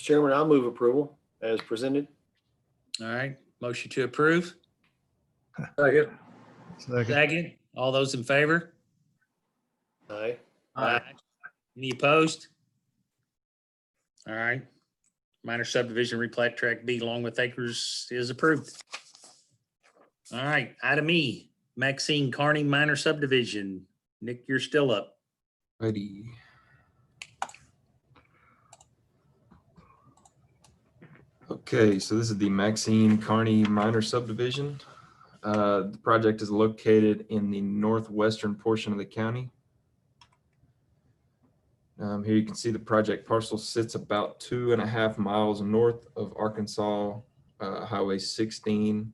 Mr. Chairman, I'll move approval as presented. All right, motion to approve. Second. Second. All those in favor? Aye. Aye. Any opposed? All right. Minor subdivision replat tract B along with acres is approved. All right, item E, Maxine Carney minor subdivision. Nick, you're still up. Righty. Okay, so this is the Maxine Carney minor subdivision. The project is located in the northwestern portion of the county. Here you can see the project parcel sits about 2.5 miles north of Arkansas Highway 16,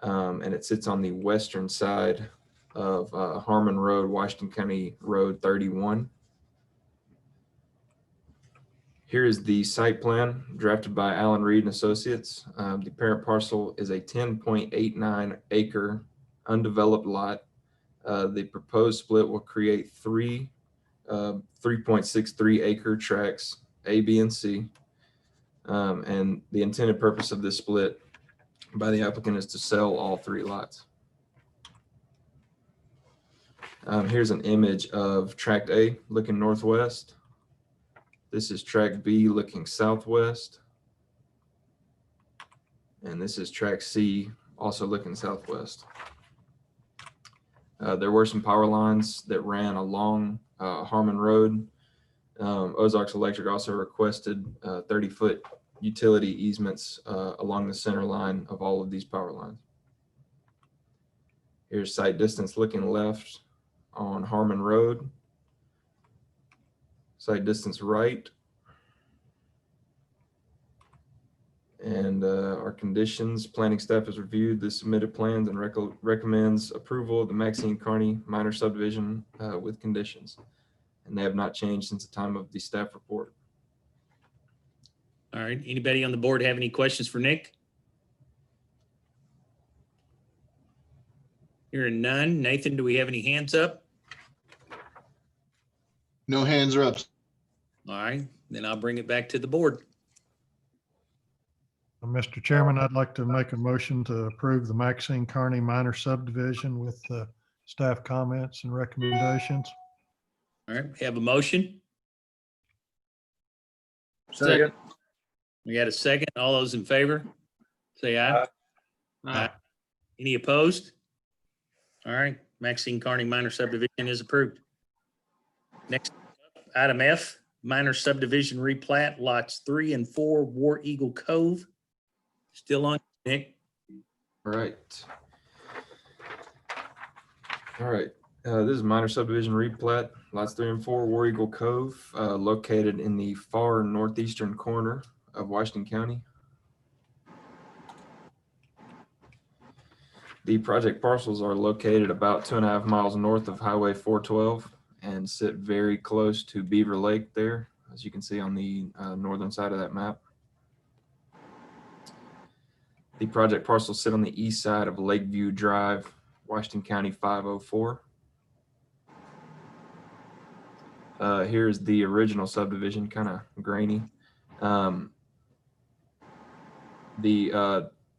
and it sits on the western side of Harmon Road, Washington County Road 31. Here is the site plan drafted by Allen Reed and Associates. The parent parcel is a 10.89 acre undeveloped lot. The proposed split will create 3.63 acre tracts A, B, and C. And the intended purpose of this split by the applicant is to sell all 3 lots. Here's an image of tract A looking northwest. This is tract B looking southwest. And this is tract C also looking southwest. There were some power lines that ran along Harmon Road. Ozarks Electric also requested 30-foot utility easements along the center line of all of these power lines. Here's site distance looking left on Harmon Road. Site distance right. And our conditions, planning staff has reviewed the submitted plans and recommends approval of the Maxine Carney minor subdivision with conditions. And they have not changed since the time of the staff report. All right, anybody on the board have any questions for Nick? Hearing none. Nathan, do we have any hands up? No hands are up. All right, then I'll bring it back to the board. Mr. Chairman, I'd like to make a motion to approve the Maxine Carney minor subdivision with staff comments and recommendations. All right, we have a motion. Second. We got a second. All those in favor, say aye. Aye. Any opposed? All right, Maxine Carney minor subdivision is approved. Next, item F, minor subdivision replat lots 3 and 4 War Eagle Cove. Still on, Nick? All right. All right. This is minor subdivision replat, lots 3 and 4 War Eagle Cove, located in the far northeastern corner of Washington County. The project parcels are located about 2.5 miles north of Highway 412 and sit very close to Beaver Lake there, as you can see on the northern side of that map. The project parcels sit on the east side of Lakeview Drive, Washington County 504. Here's the original subdivision, kind of grainy.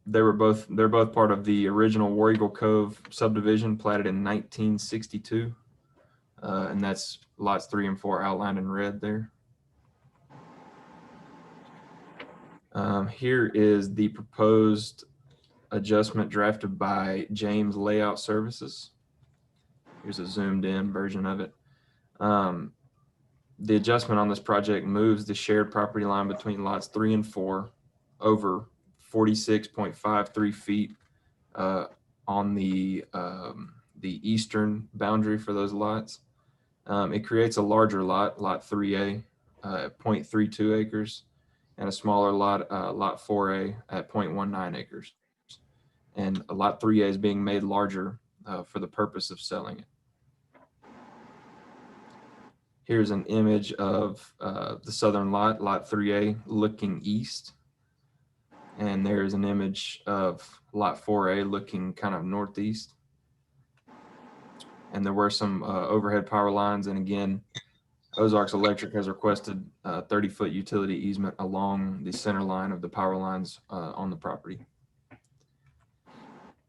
They're both part of the original War Eagle Cove subdivision platted in 1962. And that's lots 3 and 4 outlined in red there. Here is the proposed adjustment drafted by James Layout Services. Here's a zoomed in version of it. The adjustment on this project moves the shared property line between lots 3 and 4 over 46.53 feet on the eastern boundary for those lots. It creates a larger lot, lot 3A, at 0.32 acres, and a smaller lot, lot 4A, at 0.19 acres. And lot 3A is being made larger for the purpose of selling it. Here's an image of the southern lot, lot 3A, looking east. And there's an image of lot 4A looking kind of northeast. And there were some overhead power lines. And again, Ozarks Electric has requested a 30-foot utility easement along the center line of the power lines on the property.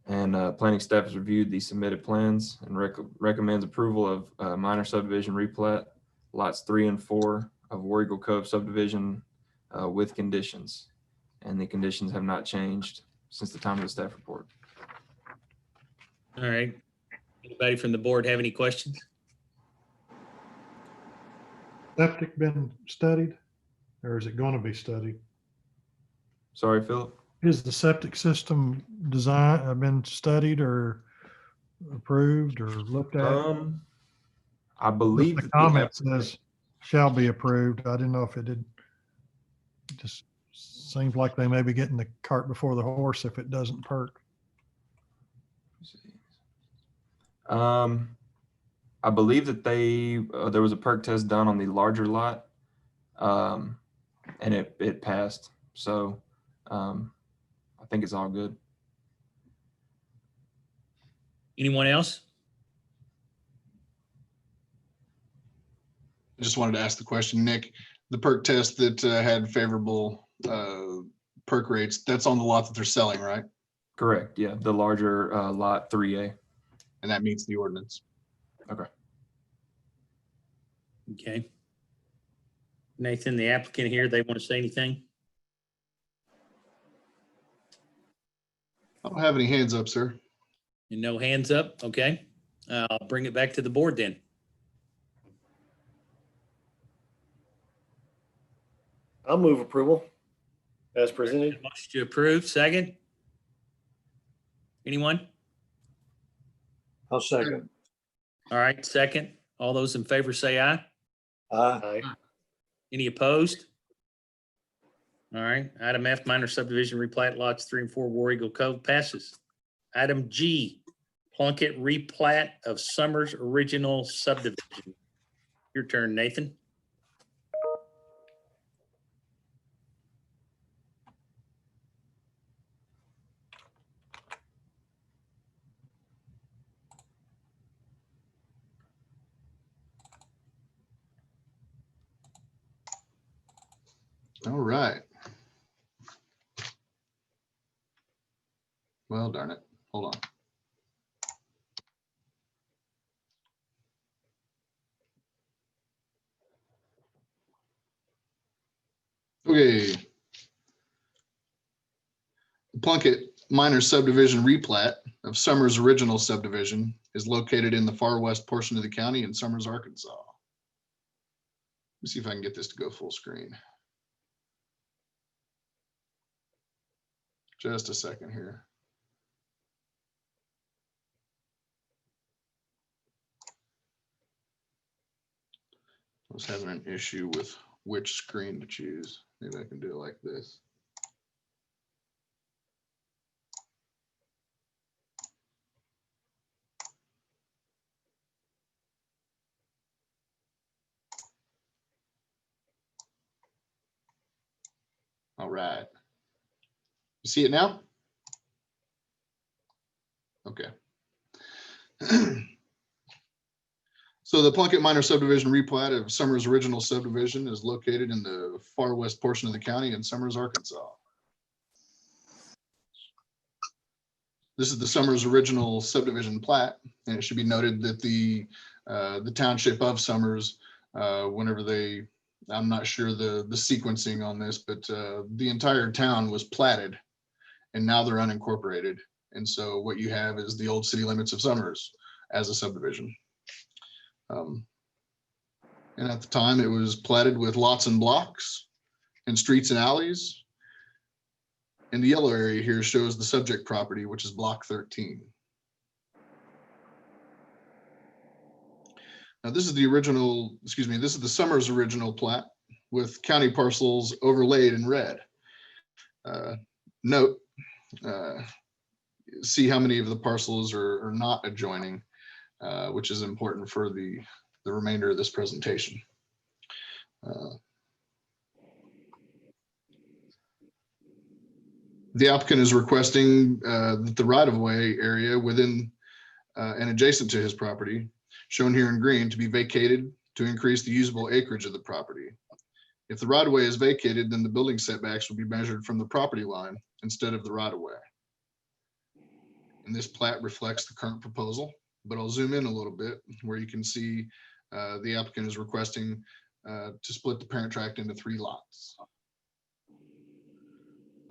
And planning staff has reviewed the submitted plans and recommends approval of minor subdivision replat lots 3 and 4 of War Eagle Cove subdivision with conditions. And the conditions have not changed since the time of the staff report. All right. Anybody from the board have any questions? Septic been studied, or is it going to be studied? Sorry, Philip. Is the septic system design been studied or approved or looked at? I believe the comment says shall be approved. I didn't know if it did. It just seems like they may be getting the cart before the horse if it doesn't perk. I believe that there was a perk test done on the larger lot, and it passed. So I think it's all good. Anyone else? I just wanted to ask the question, Nick, the perk test that had favorable perk rates, that's on the lot that they're selling, right? Correct. Yeah, the larger lot 3A. And that meets the ordinance. Okay. Okay. Nathan, the applicant here, they want to say anything? I don't have any hands up, sir. And no hands up. Okay. I'll bring it back to the board then. I'll move approval as presented. Motion to approve. Second. Anyone? I'll second. All right. Second. All those in favor say aye. Aye. Any opposed? All right. Item F, minor subdivision replat lots 3 and 4 War Eagle Cove passes. Item G, Plunkett replat of Summers original subdivision. Your turn, Nathan. All right. Well, darn it. Hold on. Okay. Plunkett minor subdivision replat of Summers original subdivision is located in the far west portion of the county in Summers, Arkansas. Let me see if I can get this to go full screen. Just a second here. I was having an issue with which screen to choose. Maybe I can do it like this. All right. You see it now? Okay. So the Plunkett Minor Subdivision replat of Summers original subdivision is located in the far west portion of the county in Summers, Arkansas. This is the Summers original subdivision plat, and it should be noted that the township of Summers, whenever they, I'm not sure the sequencing on this, but the entire town was platted, and now they're unincorporated. And so what you have is the old city limits of Summers as a subdivision. And at the time it was platted with lots and blocks and streets and alleys. And the yellow area here shows the subject property, which is block 13. Now this is the original, excuse me, this is the Summers original plat with county parcels overlaid in red. Note, see how many of the parcels are not adjoining, which is important for the remainder of this presentation. The applicant is requesting that the right-of-way area within and adjacent to his property, shown here in green, to be vacated to increase the usable acreage of the property. If the right-of-way is vacated, then the building setbacks will be measured from the property line instead of the right-of-way. And this plat reflects the current proposal, but I'll zoom in a little bit where you can see the applicant is requesting to split the parent tract into 3 lots.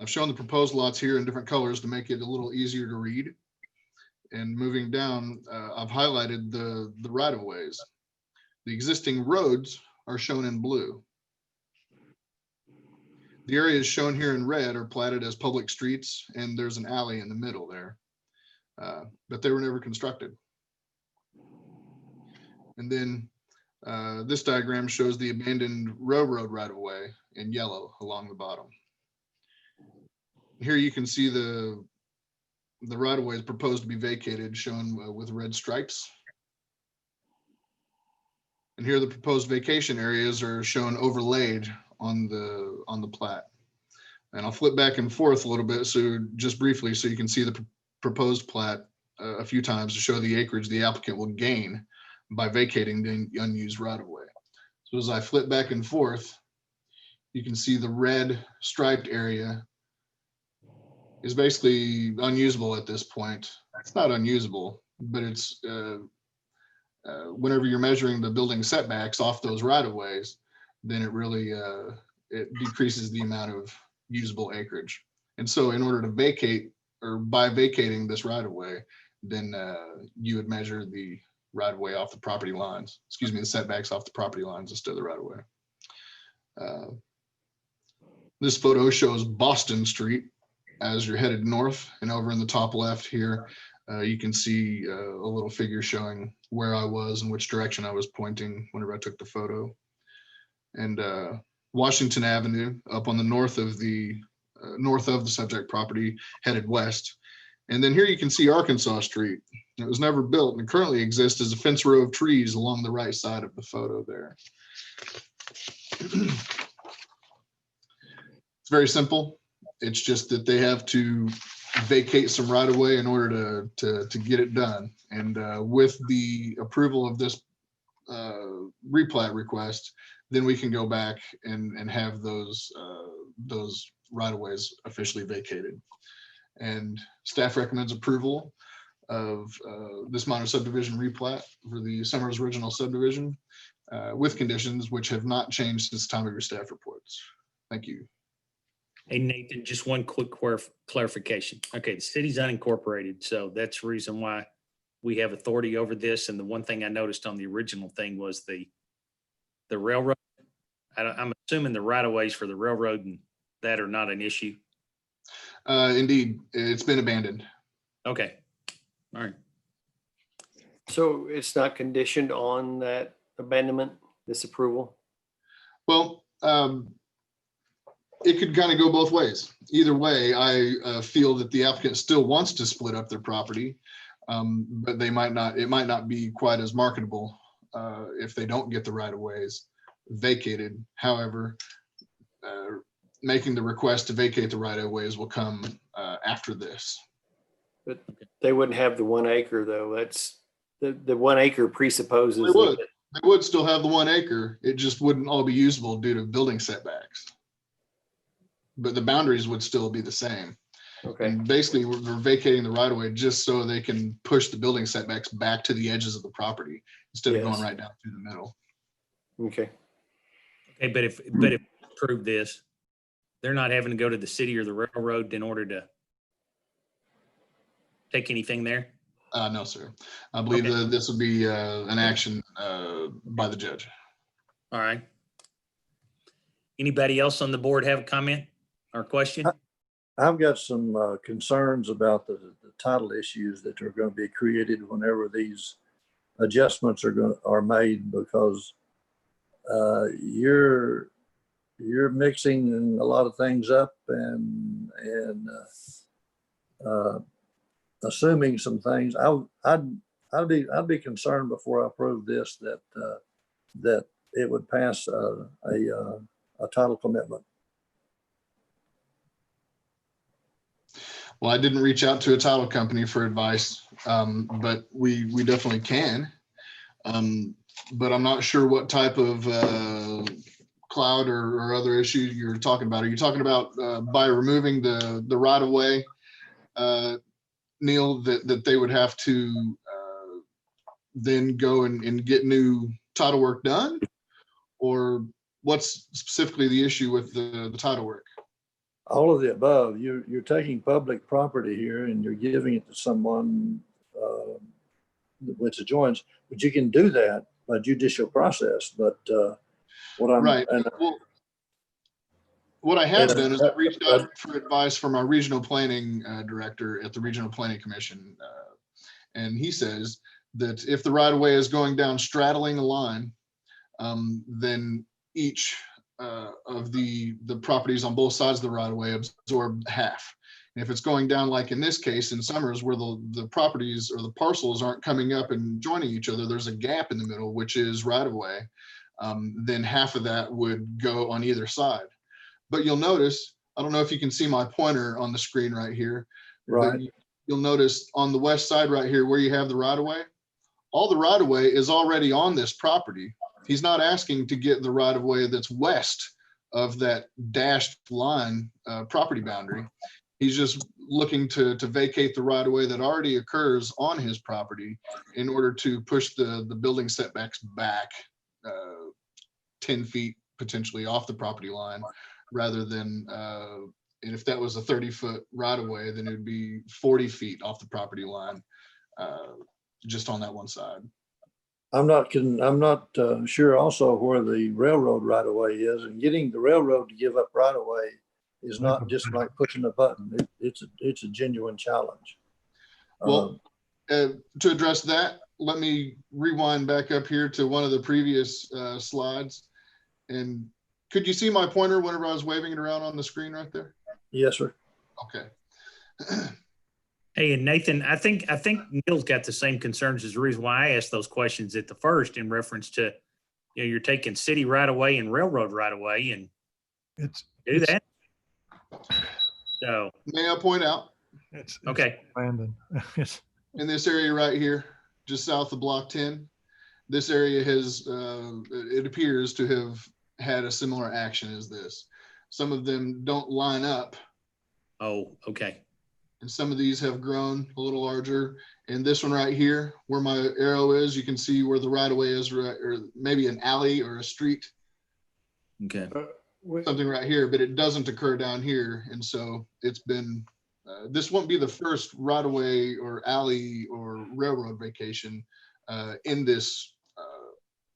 I've shown the proposed lots here in different colors to make it a little easier to read. And moving down, I've highlighted the right-of-ways. The existing roads are shown in blue. The areas shown here in red are platted as public streets, and there's an alley in the middle there, but they were never constructed. And then this diagram shows the abandoned railroad right-of-way in yellow along the bottom. Here you can see the right-of-way is proposed to be vacated, shown with red stripes. And here the proposed vacation areas are shown overlaid on the plat. And I'll flip back and forth a little bit, so just briefly, so you can see the proposed plat a few times to show the acreage the applicant will gain by vacating the unused right-of-way. So as I flip back and forth, you can see the red striped area is basically unusable at this point. It's not unusable, but it's whenever you're measuring the building setbacks off those right-of-ways, then it really it decreases the amount of usable acreage. And so in order to vacate, or by vacating this right-of-way, then you would measure the right-of-way off the property lines, excuse me, the setbacks off the property lines instead of the right-of-way. This photo shows Boston Street as you're headed north, and over in the top left here, you can see a little figure showing where I was and which direction I was pointing whenever I took the photo. And Washington Avenue up on the north of the subject property headed west. And then here you can see Arkansas Street. It was never built and currently exists as a fence row of trees along the right side of the photo there. It's very simple. It's just that they have to vacate some right of way in order to get it done. And with the approval of this replat request, then we can go back and have those right of ways officially vacated. And staff recommends approval of this minor subdivision replat for the Summers original subdivision with conditions which have not changed since the time of your staff reports. Thank you. Hey, Nathan, just one quick clarification. Okay, the city's unincorporated, so that's the reason why we have authority over this. And the one thing I noticed on the original thing was the railroad. I'm assuming the right of ways for the railroad and that are not an issue. Indeed, it's been abandoned. Okay, all right. So it's not conditioned on that abandonment, this approval? Well, it could kind of go both ways. Either way, I feel that the applicant still wants to split up their property, but it might not be quite as marketable if they don't get the right of ways vacated. However, making the request to vacate the right of ways will come after this. But they wouldn't have the 1 acre though. That's the 1 acre presupposes. They would still have the 1 acre. It just wouldn't all be usable due to building setbacks. But the boundaries would still be the same. Okay. And basically, we're vacating the right of way just so they can push the building setbacks back to the edges of the property instead of going right down through the middle. Okay. Okay, but if approve this, they're not having to go to the city or the railroad in order to take anything there? No, sir. I believe that this would be an action by the judge. All right. Anybody else on the board have a comment or question? I've got some concerns about the title issues that are going to be created whenever these adjustments are made, because you're mixing a lot of things up and assuming some things. I'd be concerned before I approve this that it would pass a title commitment. Well, I didn't reach out to a title company for advice, but we definitely can. But I'm not sure what type of cloud or other issue you're talking about. Are you talking about by removing the right of way, Neil, that they would have to then go and get new title work done? Or what's specifically the issue with the title work? All of the above. You're taking public property here and you're giving it to someone which adjoins, but you can do that by judicial process. But what I have done is I've reached out for advice from our regional planning director at the Regional Planning Commission. And he says that if the right of way is going down straddling a line, then each of the properties on both sides of the right of way absorb half. And if it's going down, like in this case, in Summers, where the properties or the parcels aren't coming up and joining each other, there's a gap in the middle, which is right of way, then half of that would go on either side. But you'll notice, I don't know if you can see my pointer on the screen right here. Right. You'll notice on the west side right here where you have the right of way, all the right of way is already on this property. He's not asking to get the right of way that's west of that dashed line property boundary. He's just looking to vacate the right of way that already occurs on his property in order to push the building setbacks back 10 feet potentially off the property line, rather than, and if that was a 30-foot right of way, then it would be 40 feet off the property line just on that one side. I'm not sure also where the railroad right of way is, and getting the railroad to give up right of way is not just like pushing a button. It's a genuine challenge. Well, to address that, let me rewind back up here to one of the previous slides. And could you see my pointer whenever I was waving it around on the screen right there? Yes, sir. Okay. Hey, and Nathan, I think Neil's got the same concerns as the reason why I asked those questions at the first in reference to, you're taking city right away and railroad right away and do that. So may I point out? It's okay. Abandoned. In this area right here, just south of block 10, this area has, it appears to have had a similar action as this. Some of them don't line up. Oh, okay. And some of these have grown a little larger. And this one right here, where my arrow is, you can see where the right of way is, or maybe an alley or a street. Okay. something right here, but it doesn't occur down here. And so it's been, this won't be the first right of way or alley or railroad vacation in this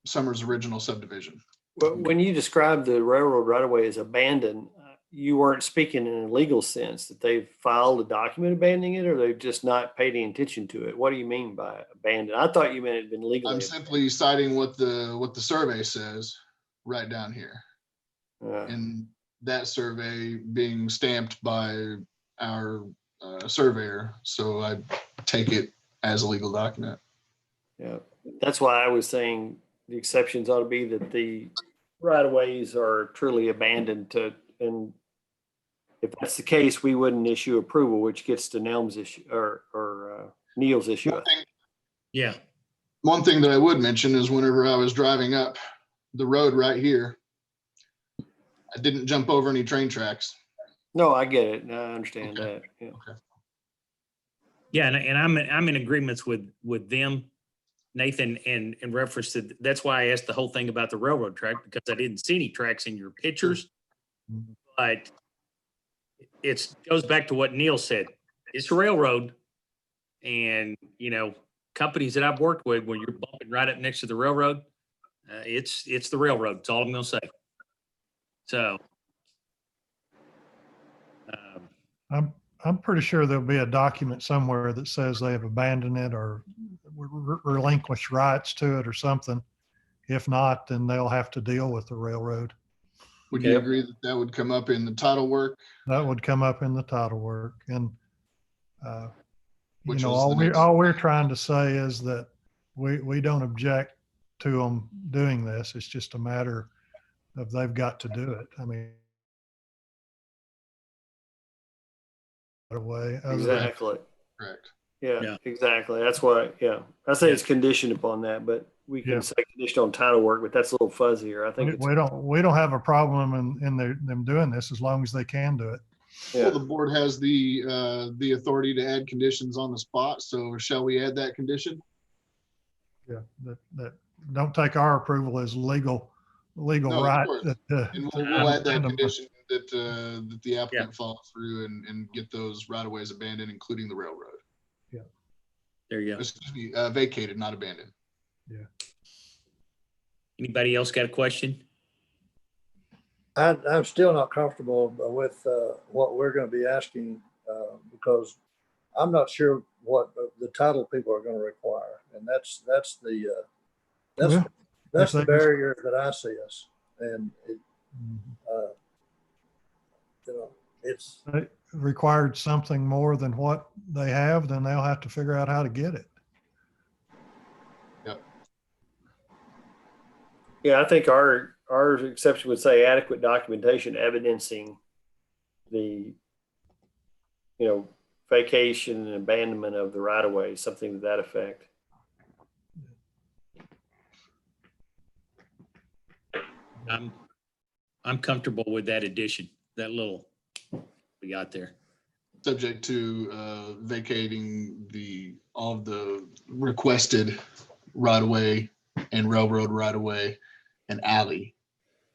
Summers original subdivision. Well, when you described the railroad right of way as abandoned, you weren't speaking in a legal sense that they've filed a document abandoning it, or they've just not paid any attention to it. What do you mean by abandoned? I thought you meant it had been legally. I'm simply citing what the survey says right down here. And that survey being stamped by our surveyor. So I take it as a legal document. Yeah, that's why I was saying the exceptions ought to be that the right of ways are truly abandoned and if that's the case, we wouldn't issue approval, which gets to Nelm's issue or Neil's issue. Yeah. One thing that I would mention is whenever I was driving up the road right here, I didn't jump over any train tracks. No, I get it. I understand that. Yeah. Okay. Yeah, and I'm in agreements with them, Nathan, and in reference to, that's why I asked the whole thing about the railroad track, because I didn't see any tracks in your pictures. But it goes back to what Neil said. It's a railroad, and companies that I've worked with, when you're bumping right up next to the railroad, it's the railroad. That's all I'm gonna say. So, I'm pretty sure there'll be a document somewhere that says they have abandoned it or relinquished rights to it or something. If not, then they'll have to deal with the railroad. Would you agree that that would come up in the title work? That would come up in the title work. And, Which was all the next- we're trying to say is that we don't object to them doing this. It's just a matter of they've got to do it. I mean, way. Exactly. Correct. Yeah, exactly. That's why, I say it's conditioned upon that, but we can say conditioned on title work, but that's a little fuzzier. I think We don't have a problem in them doing this as long as they can do it. Well, the board has the authority to add conditions on the spot. So shall we add that condition? Yeah, that don't take our approval as legal No, of right. course. And we'll add that condition that the applicant follow through and get those right of ways abandoned, including the railroad. Yeah. There you go. Excuse me, vacated, not abandoned. Yeah. Anybody else got a question? I'm still not comfortable with what we're going to be asking because I'm not sure what the title people are going to require, and that's the barrier that I see us, and it's They required something more than what they have, then they'll have to figure out how to get it. Yep. Yeah, I think our exception would say adequate documentation evidencing the, vacation and abandonment of the right of way, something to that effect. I'm comfortable with that addition, that little we got there. Subject to vacating all of the requested right of way and railroad right of way and alley.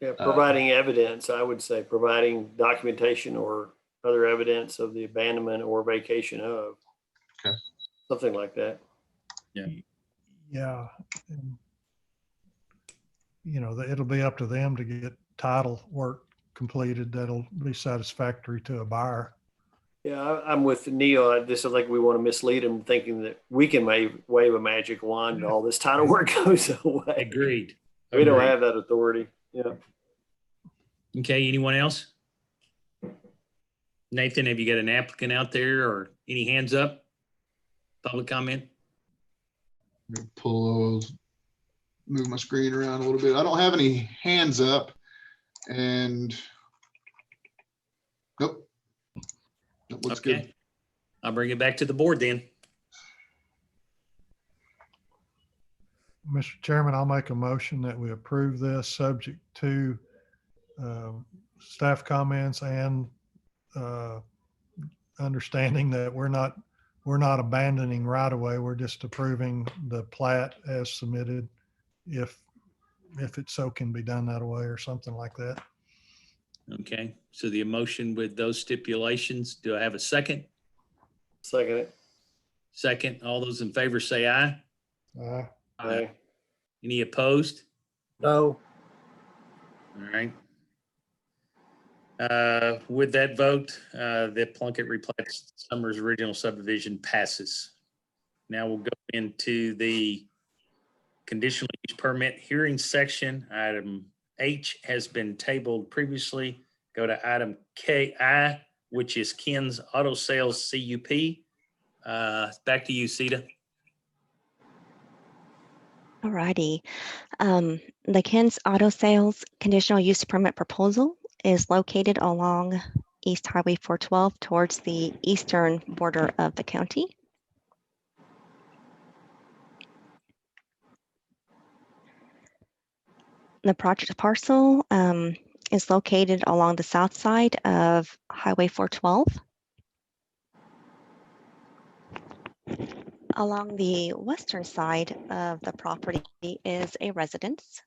Yeah, providing evidence, I would say, providing documentation or other evidence of the abandonment or vacation of. Okay. Something like that. Yeah. Yeah. And, it'll be up to them to get title work completed that'll be satisfactory to a buyer. Yeah, I'm with Neil. This is like we want to mislead him thinking that we can wave a magic wand and all this title work goes away. Agreed. We don't have that authority. Yeah. Okay, anyone else? Nathan, have you got an applicant out there or any hands up? Public comment? Move my screen around a little bit. I don't have any hands up, and nope. Looks good. I'll bring it back to the board then. Mr. Chairman, I'll make a motion that we approve this subject to staff comments and understanding that we're not abandoning right away. We're just approving the plat as submitted if it so can be done that way or something like that. Okay, so the motion with those stipulations, do I have a second? Second it. Second, all those in favor say aye. Aye. Any opposed? No, All right. With that vote, the Plunkett Replat Summers Original Subdivision passes. Now we'll go into the conditional use permit hearing section. Item H has been tabled previously. Go to item KI, which is Ken's Auto Sales CUP. Back to you, Sita. Alrighty. The Ken's Auto Sales conditional use permit proposal is located along East Highway 412 towards the eastern border of the county. The project parcel is located along the south side of Highway 412. Along the western side of the property is a residence.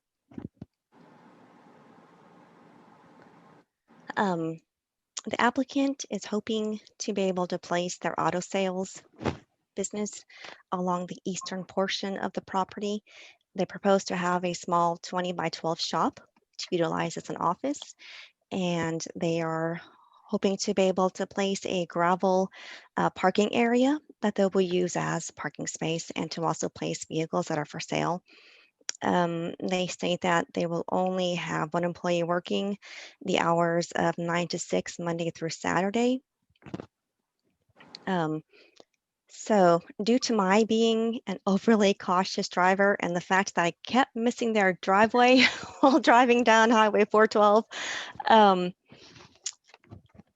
The applicant is hoping to be able to place their auto sales business along the eastern portion of the property. They propose to have a small 20 by 12 shop to utilize as an office, and they are hoping to be able to place a gravel parking area that they will use as parking space and to also place vehicles that are for sale. They state that they will only have one employee working the hours of 9 to 6 Monday through Saturday. So due to my being an overly cautious driver and the fact that I kept missing their driveway while driving down Highway 412,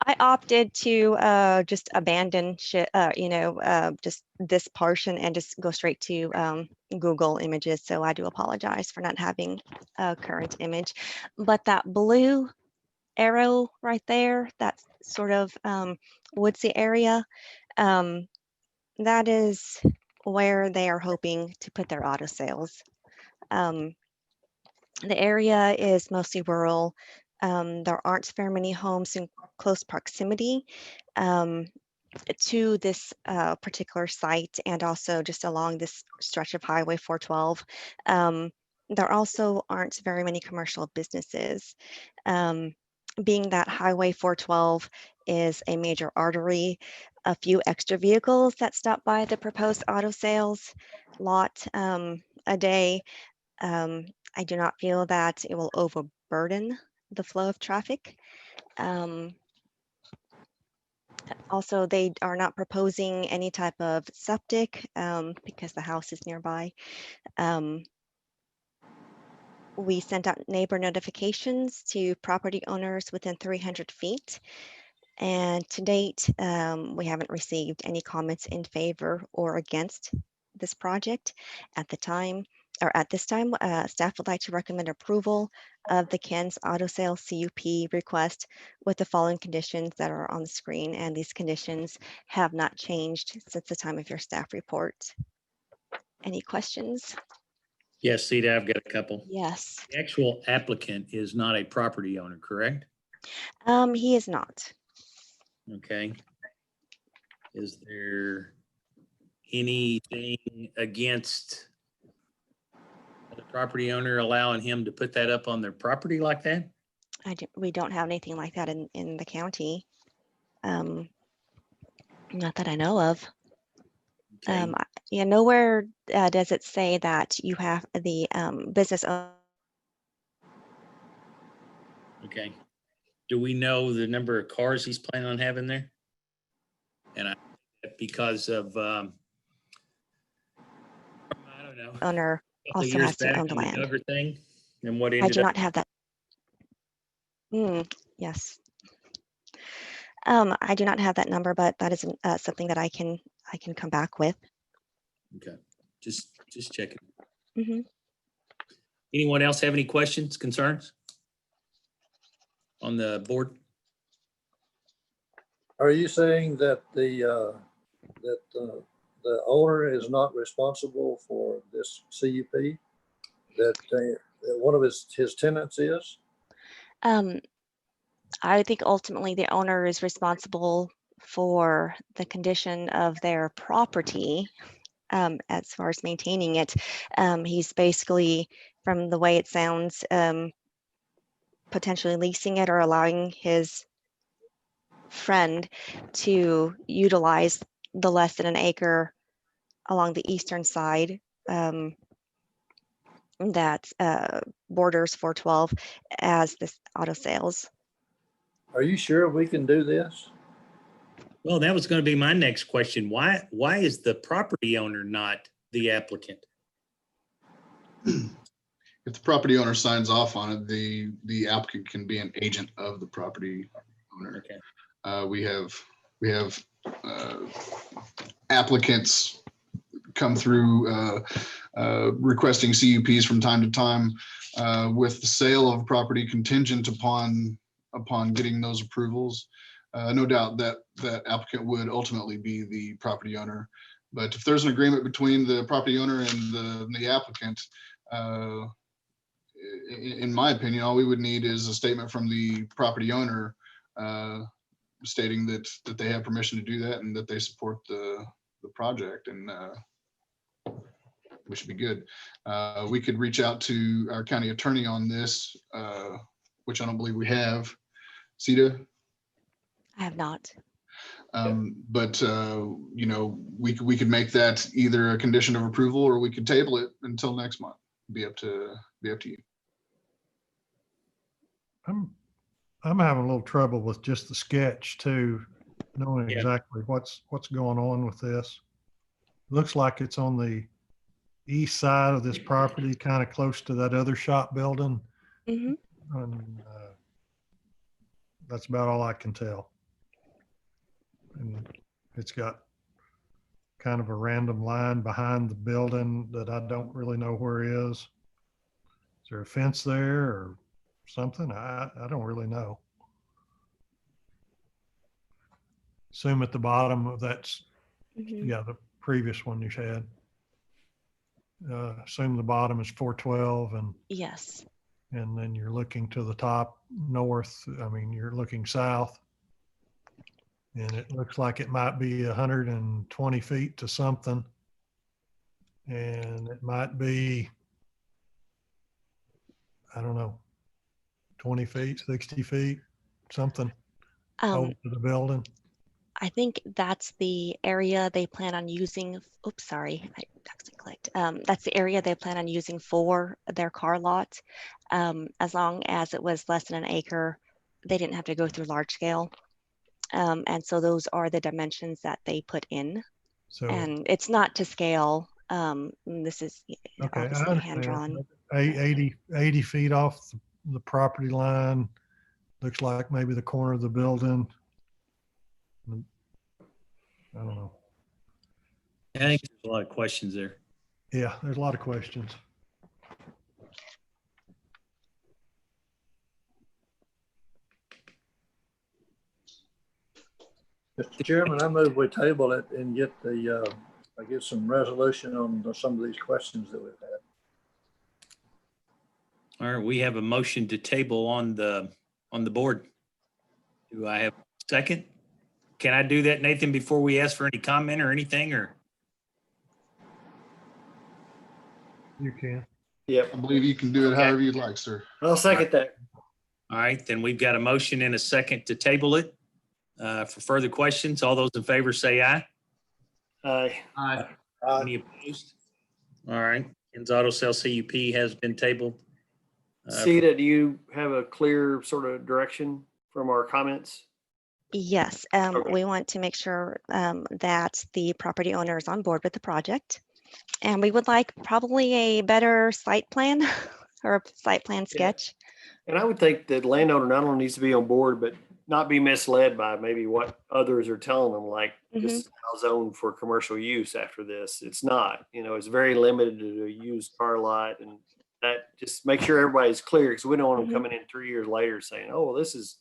I opted to just abandon just this portion and just go straight to Google Images. So I do apologize for not having a current image. But that blue arrow right there, that sort of woodsy area, that is where they are hoping to put their auto sales. The area is mostly rural. There aren't very many homes in close proximity to this particular site and also just along this stretch of Highway 412. There also aren't very many commercial businesses. Being that Highway 412 is a major artery, a few extra vehicles that stop by the proposed auto sales lot a day, I do not feel that it will overburden the flow of traffic. Also, they are not proposing any type of septic because the house is nearby. We sent out neighbor notifications to property owners within 300 feet. And to date, we haven't received any comments in favor or against this project. At this time, staff would like to recommend approval of the Ken's Auto Sales CUP request with the following conditions that are on the screen. And these conditions have not changed since the time of your staff report. Any questions? Yes, Sita, I've got a couple. Yes. The actual applicant is not a property owner, correct? He is not. Okay. Is there anything against the property owner allowing him to put that up on their property like that? We don't have anything like that in the county. Not that I know of. Okay. Nowhere does it say that you have the business owner. Okay. Do we know the number of cars he's planning on having there? And because of, I don't know. Owner Couple of also years has to back own the in land. Duggar thing and what I ended do up. not have that. Yes. I do not have that number, but that is something that I can come back with. Okay. Just checking. Mhm. Anyone else have any questions, concerns on the board? are you saying that the owner is not responsible for this CUP? That one of his tenants is? I think ultimately the owner is responsible for the condition of their property as far as maintaining it. He's basically, from the way it sounds, potentially leasing it or allowing his friend to utilize the less than an acre along the eastern side that borders 412 as this auto sales. Are you sure we can do this? Well, that was going to be my next question. Why is the property owner not the applicant? If the property owner signs off on it, the applicant can be an agent of the property owner. Okay. We have applicants come through requesting CUPs from time to time with the sale of property contingent upon getting those approvals. No doubt that applicant would ultimately be the property owner. But if there's an agreement between the property owner and the applicant, in my opinion, all we would need is a statement from the property owner stating that they have permission to do that and that they support the project, and we should be good. We could reach out to our county attorney on this, which I don't believe we have. Sita? I have not. But you know, we could make that either a condition of approval, or we could table it until next month. Be up to you. I'm having a little trouble with just the sketch too, knowing Yeah. exactly what's going on with this. Looks like it's on the east side of this property, kind of close to that other shop building. Mhm. And that's about all I can tell. And it's got kind of a random line behind the building that I don't really know where is. Is there a fence there or something? I don't really know. Assume at the bottom of that's, yeah, the previous one you had. Assume the bottom is 412 and Yes. and then you're looking to the top north. I mean, you're looking south. And it looks like it might be 120 feet to something. And it might be, I don't know, 20 feet, 60 feet, something over to the building. I think that's the area they plan on using. Oops, sorry, I accidentally clicked. That's the area they plan on using for their car lot. As long as it was less than an acre, they didn't have to go through large scale. And so those are the dimensions that they put in. So, and it's not to scale. This is okay, I obviously hand drawn. understand. 80 feet off the property line. Looks like maybe the corner of the building. I don't know. I think there's a lot of questions there. Yeah, there's a lot of questions. Mr. Chairman, I move we table it and get the, I get some resolution on some of these questions that we've had. All right, we have a motion to table on the board. Do I have a second? Can I do that, Nathan, before we ask for any comment or anything, or? You can. Yep. I believe you can do it however you'd like, sir. I'll second that. All right, then we've got a motion and a second to table it. For further questions, all those in favor say aye. Aye. Aye. Any opposed? All right, Ken's Auto Sale CUP has been tabled. Sita, do you have a clear sort of direction from our comments? Yes, we want to make sure that the property owner is on board with the project. And we would like probably a better site plan or a site plan sketch. And I would think that landowner not only needs to be on board, but not be misled by maybe what others are telling them, like this is now zoned for commercial use after this. It's not, you know, it's very limited to a used car lot, and that just make sure everybody's clear, because we don't want them coming in 3 years later saying, oh, well, this has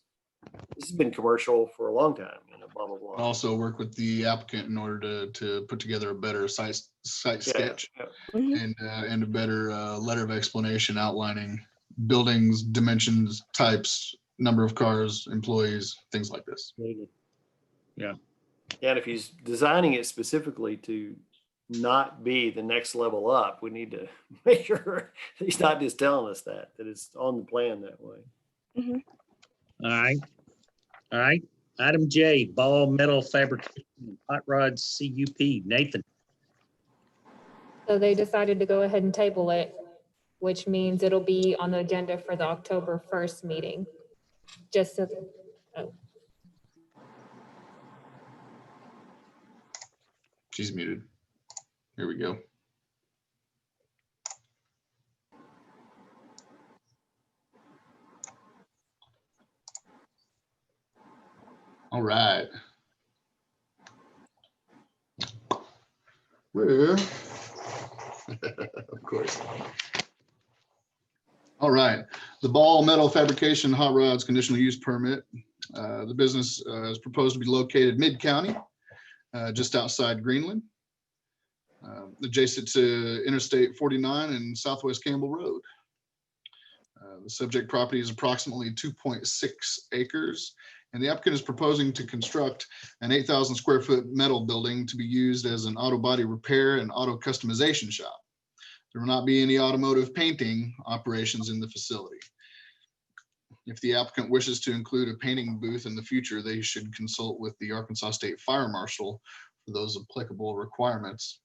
been commercial for a long time, you know, blah, blah, blah. Also work with the applicant in order to put together a better site sketch and a better letter of explanation outlining buildings, dimensions, types, number of cars, employees, things like this. Yeah. Yeah, and if he's designing it specifically to not be the next level up, we need to make sure he's not just telling us that it's on the plan that way. Mhm. All right. All right. Item J, ball metal fabrication, hot rods, CUP. Nathan. So they decided to go ahead and table it, which means it'll be on the agenda for the October 1st meeting. Just so, oh, She's muted. Here we go. All right. Well, of course. All right. The ball metal fabrication hot rods conditional use permit. The business is proposed to be located mid-county, just outside Greenland, adjacent to Interstate 49 and Southwest Campbell Road. The subject property is approximately 2.6 acres, and the applicant is proposing to construct an 8,000 square foot metal building to be used as an auto body repair and auto customization shop. There will not be any automotive painting operations in the facility. If the applicant wishes to include a painting booth in the future, they should consult with the Arkansas State Fire Marshal for those applicable requirements.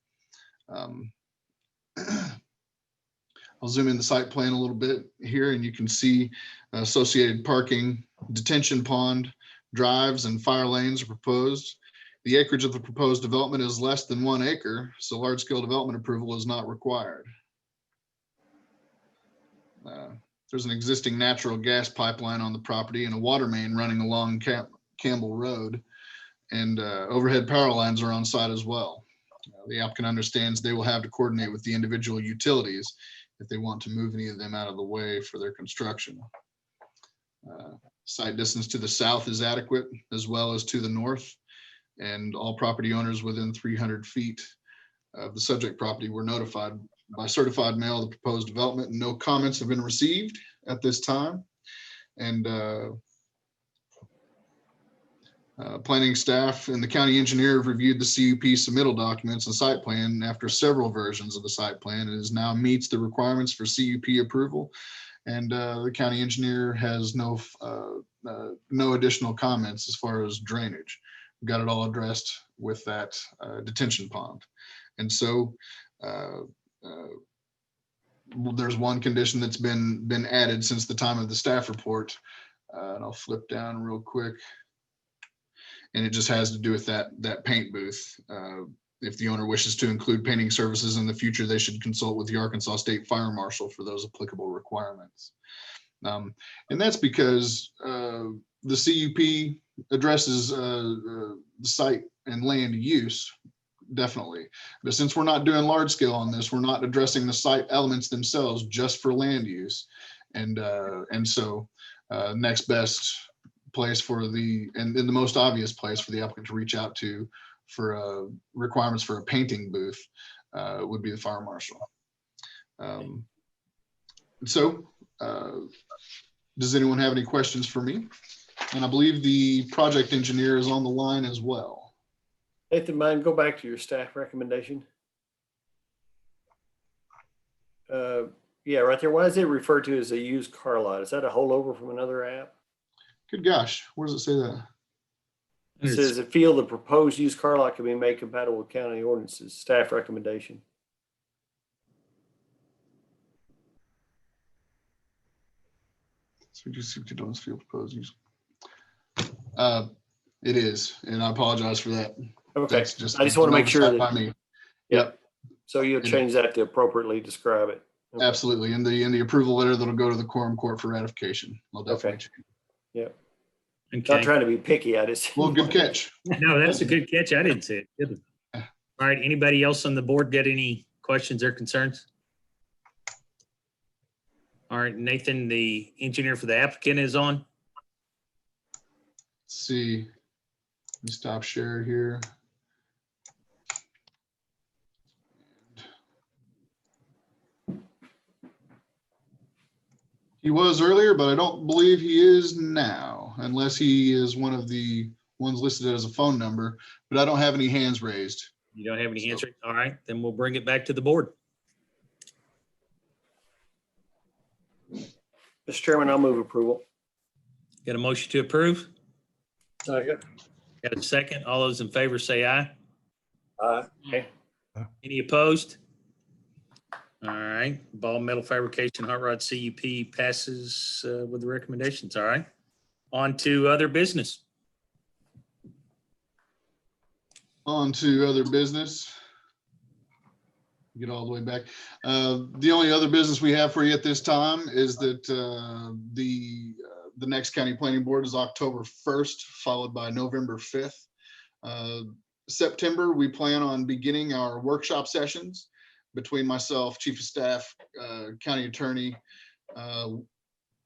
I'll zoom in the site plan a little bit here, and you can see associated parking, detention pond, drives, and fire lanes are proposed. The acreage of the proposed development is less than 1 acre, so large-scale development approval is not required. There's an existing natural gas pipeline on the property and a water main running along Campbell Road, and overhead power lines are on site as well. The applicant understands they will have to coordinate with the individual utilities if they want to move any of them out of the way for their construction. Site distance to the south is adequate, as well as to the north, and all property owners within 300 feet of the subject property were notified by certified mail of the proposed development, and no comments have been received at this time. And planning staff and the county engineer have reviewed the CUP submittal documents and site plan after several versions of the site plan. It is now meets the requirements for CUP approval, and the county engineer has no additional comments as far as drainage. We got it all addressed with that detention pond. And so there's one condition that's been added since the time of the staff report, and I'll flip down real quick. And it just has to do with that paint booth. If the owner wishes to include painting services in the future, they should consult with the Arkansas State Fire Marshal for those applicable requirements. And that's because the CUP addresses the site and land use, definitely. But since we're not doing large scale on this, we're not addressing the site elements themselves, just for land use. And so next best place for the most obvious place for the applicant to reach out to for requirements for a painting booth would be the fire marshal. Does anyone have any questions for me? And I believe the project engineer is on the line as well. Nathan, mind, go back to your staff recommendation. Yeah, right there. Why is it referred to as a used car lot? Is that a holdover from another app? Good gosh, where does it say that? It says it feel the proposed used car lot can be made compatible with county ordinances. Staff recommendation. So just don't feel proposed use. It is, and I apologize for that. Okay, That's just, I just want to make sure that by me. Yep. So you'll change that to appropriately describe it. Okay. Absolutely, in the approval letter that'll go to the Quorum Court for ratification. I'll definitely change. Yeah. Okay. Not trying to be picky. I just. Well, good catch. No, that's a good catch. I didn't see it. Good. All right. Anybody else on the board got any questions or concerns? All right, Nathan, the engineer for the applicant is on. Let's see. Let me stop share here. He was earlier, but I don't believe he is now, unless he is one of the ones listed as a phone number, but I don't have any hands raised. You don't have any answer? All right, then we'll bring it back to the board. Mr. Chairman, I'll move approval. Got a motion to approve? Second. Got a second? All those in favor say aye. Aye. Any opposed? All right, ball metal fabrication hot rod CUP passes with the recommendations. All right. On to other business. On to other business. Get all the way back. The only other business we have for you at this time is that the next county planning board is October 1st, followed by November 5th. September, we plan on beginning our workshop sessions between myself, chief of staff, county attorney,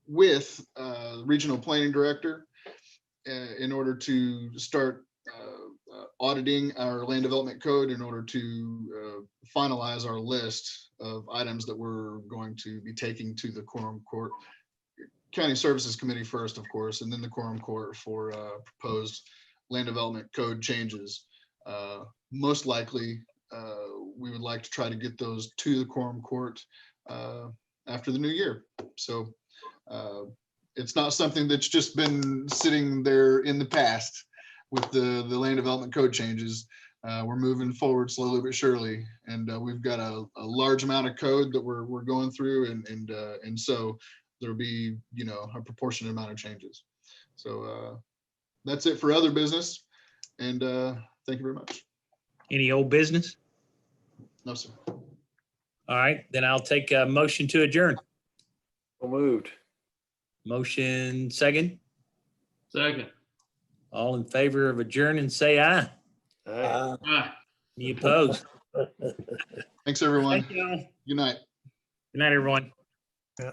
with regional planning director in order to start auditing our land development code in order to finalize our list of items that we're going to be taking to the Quorum Court. County Services Committee first, of course, and then the Quorum Court for proposed land development code changes. Most likely, we would like to try to get those to the Quorum Court after the new year. So it's not something that's just been sitting there in the past with the land development code changes. We're moving forward slowly but surely, and we've got a large amount of code that we're going through, and so there'll be, you know, a proportionate amount of changes. So that's it for other business, and thank you very much. Any old business? No, sir. All right, then I'll take a motion to adjourn. So moved. Motion second. Second. All in favor of adjourning, say aye. Aye. Aye. Any opposed? Thanks, everyone. Thank you all. Good night. Good night, everyone. Yeah.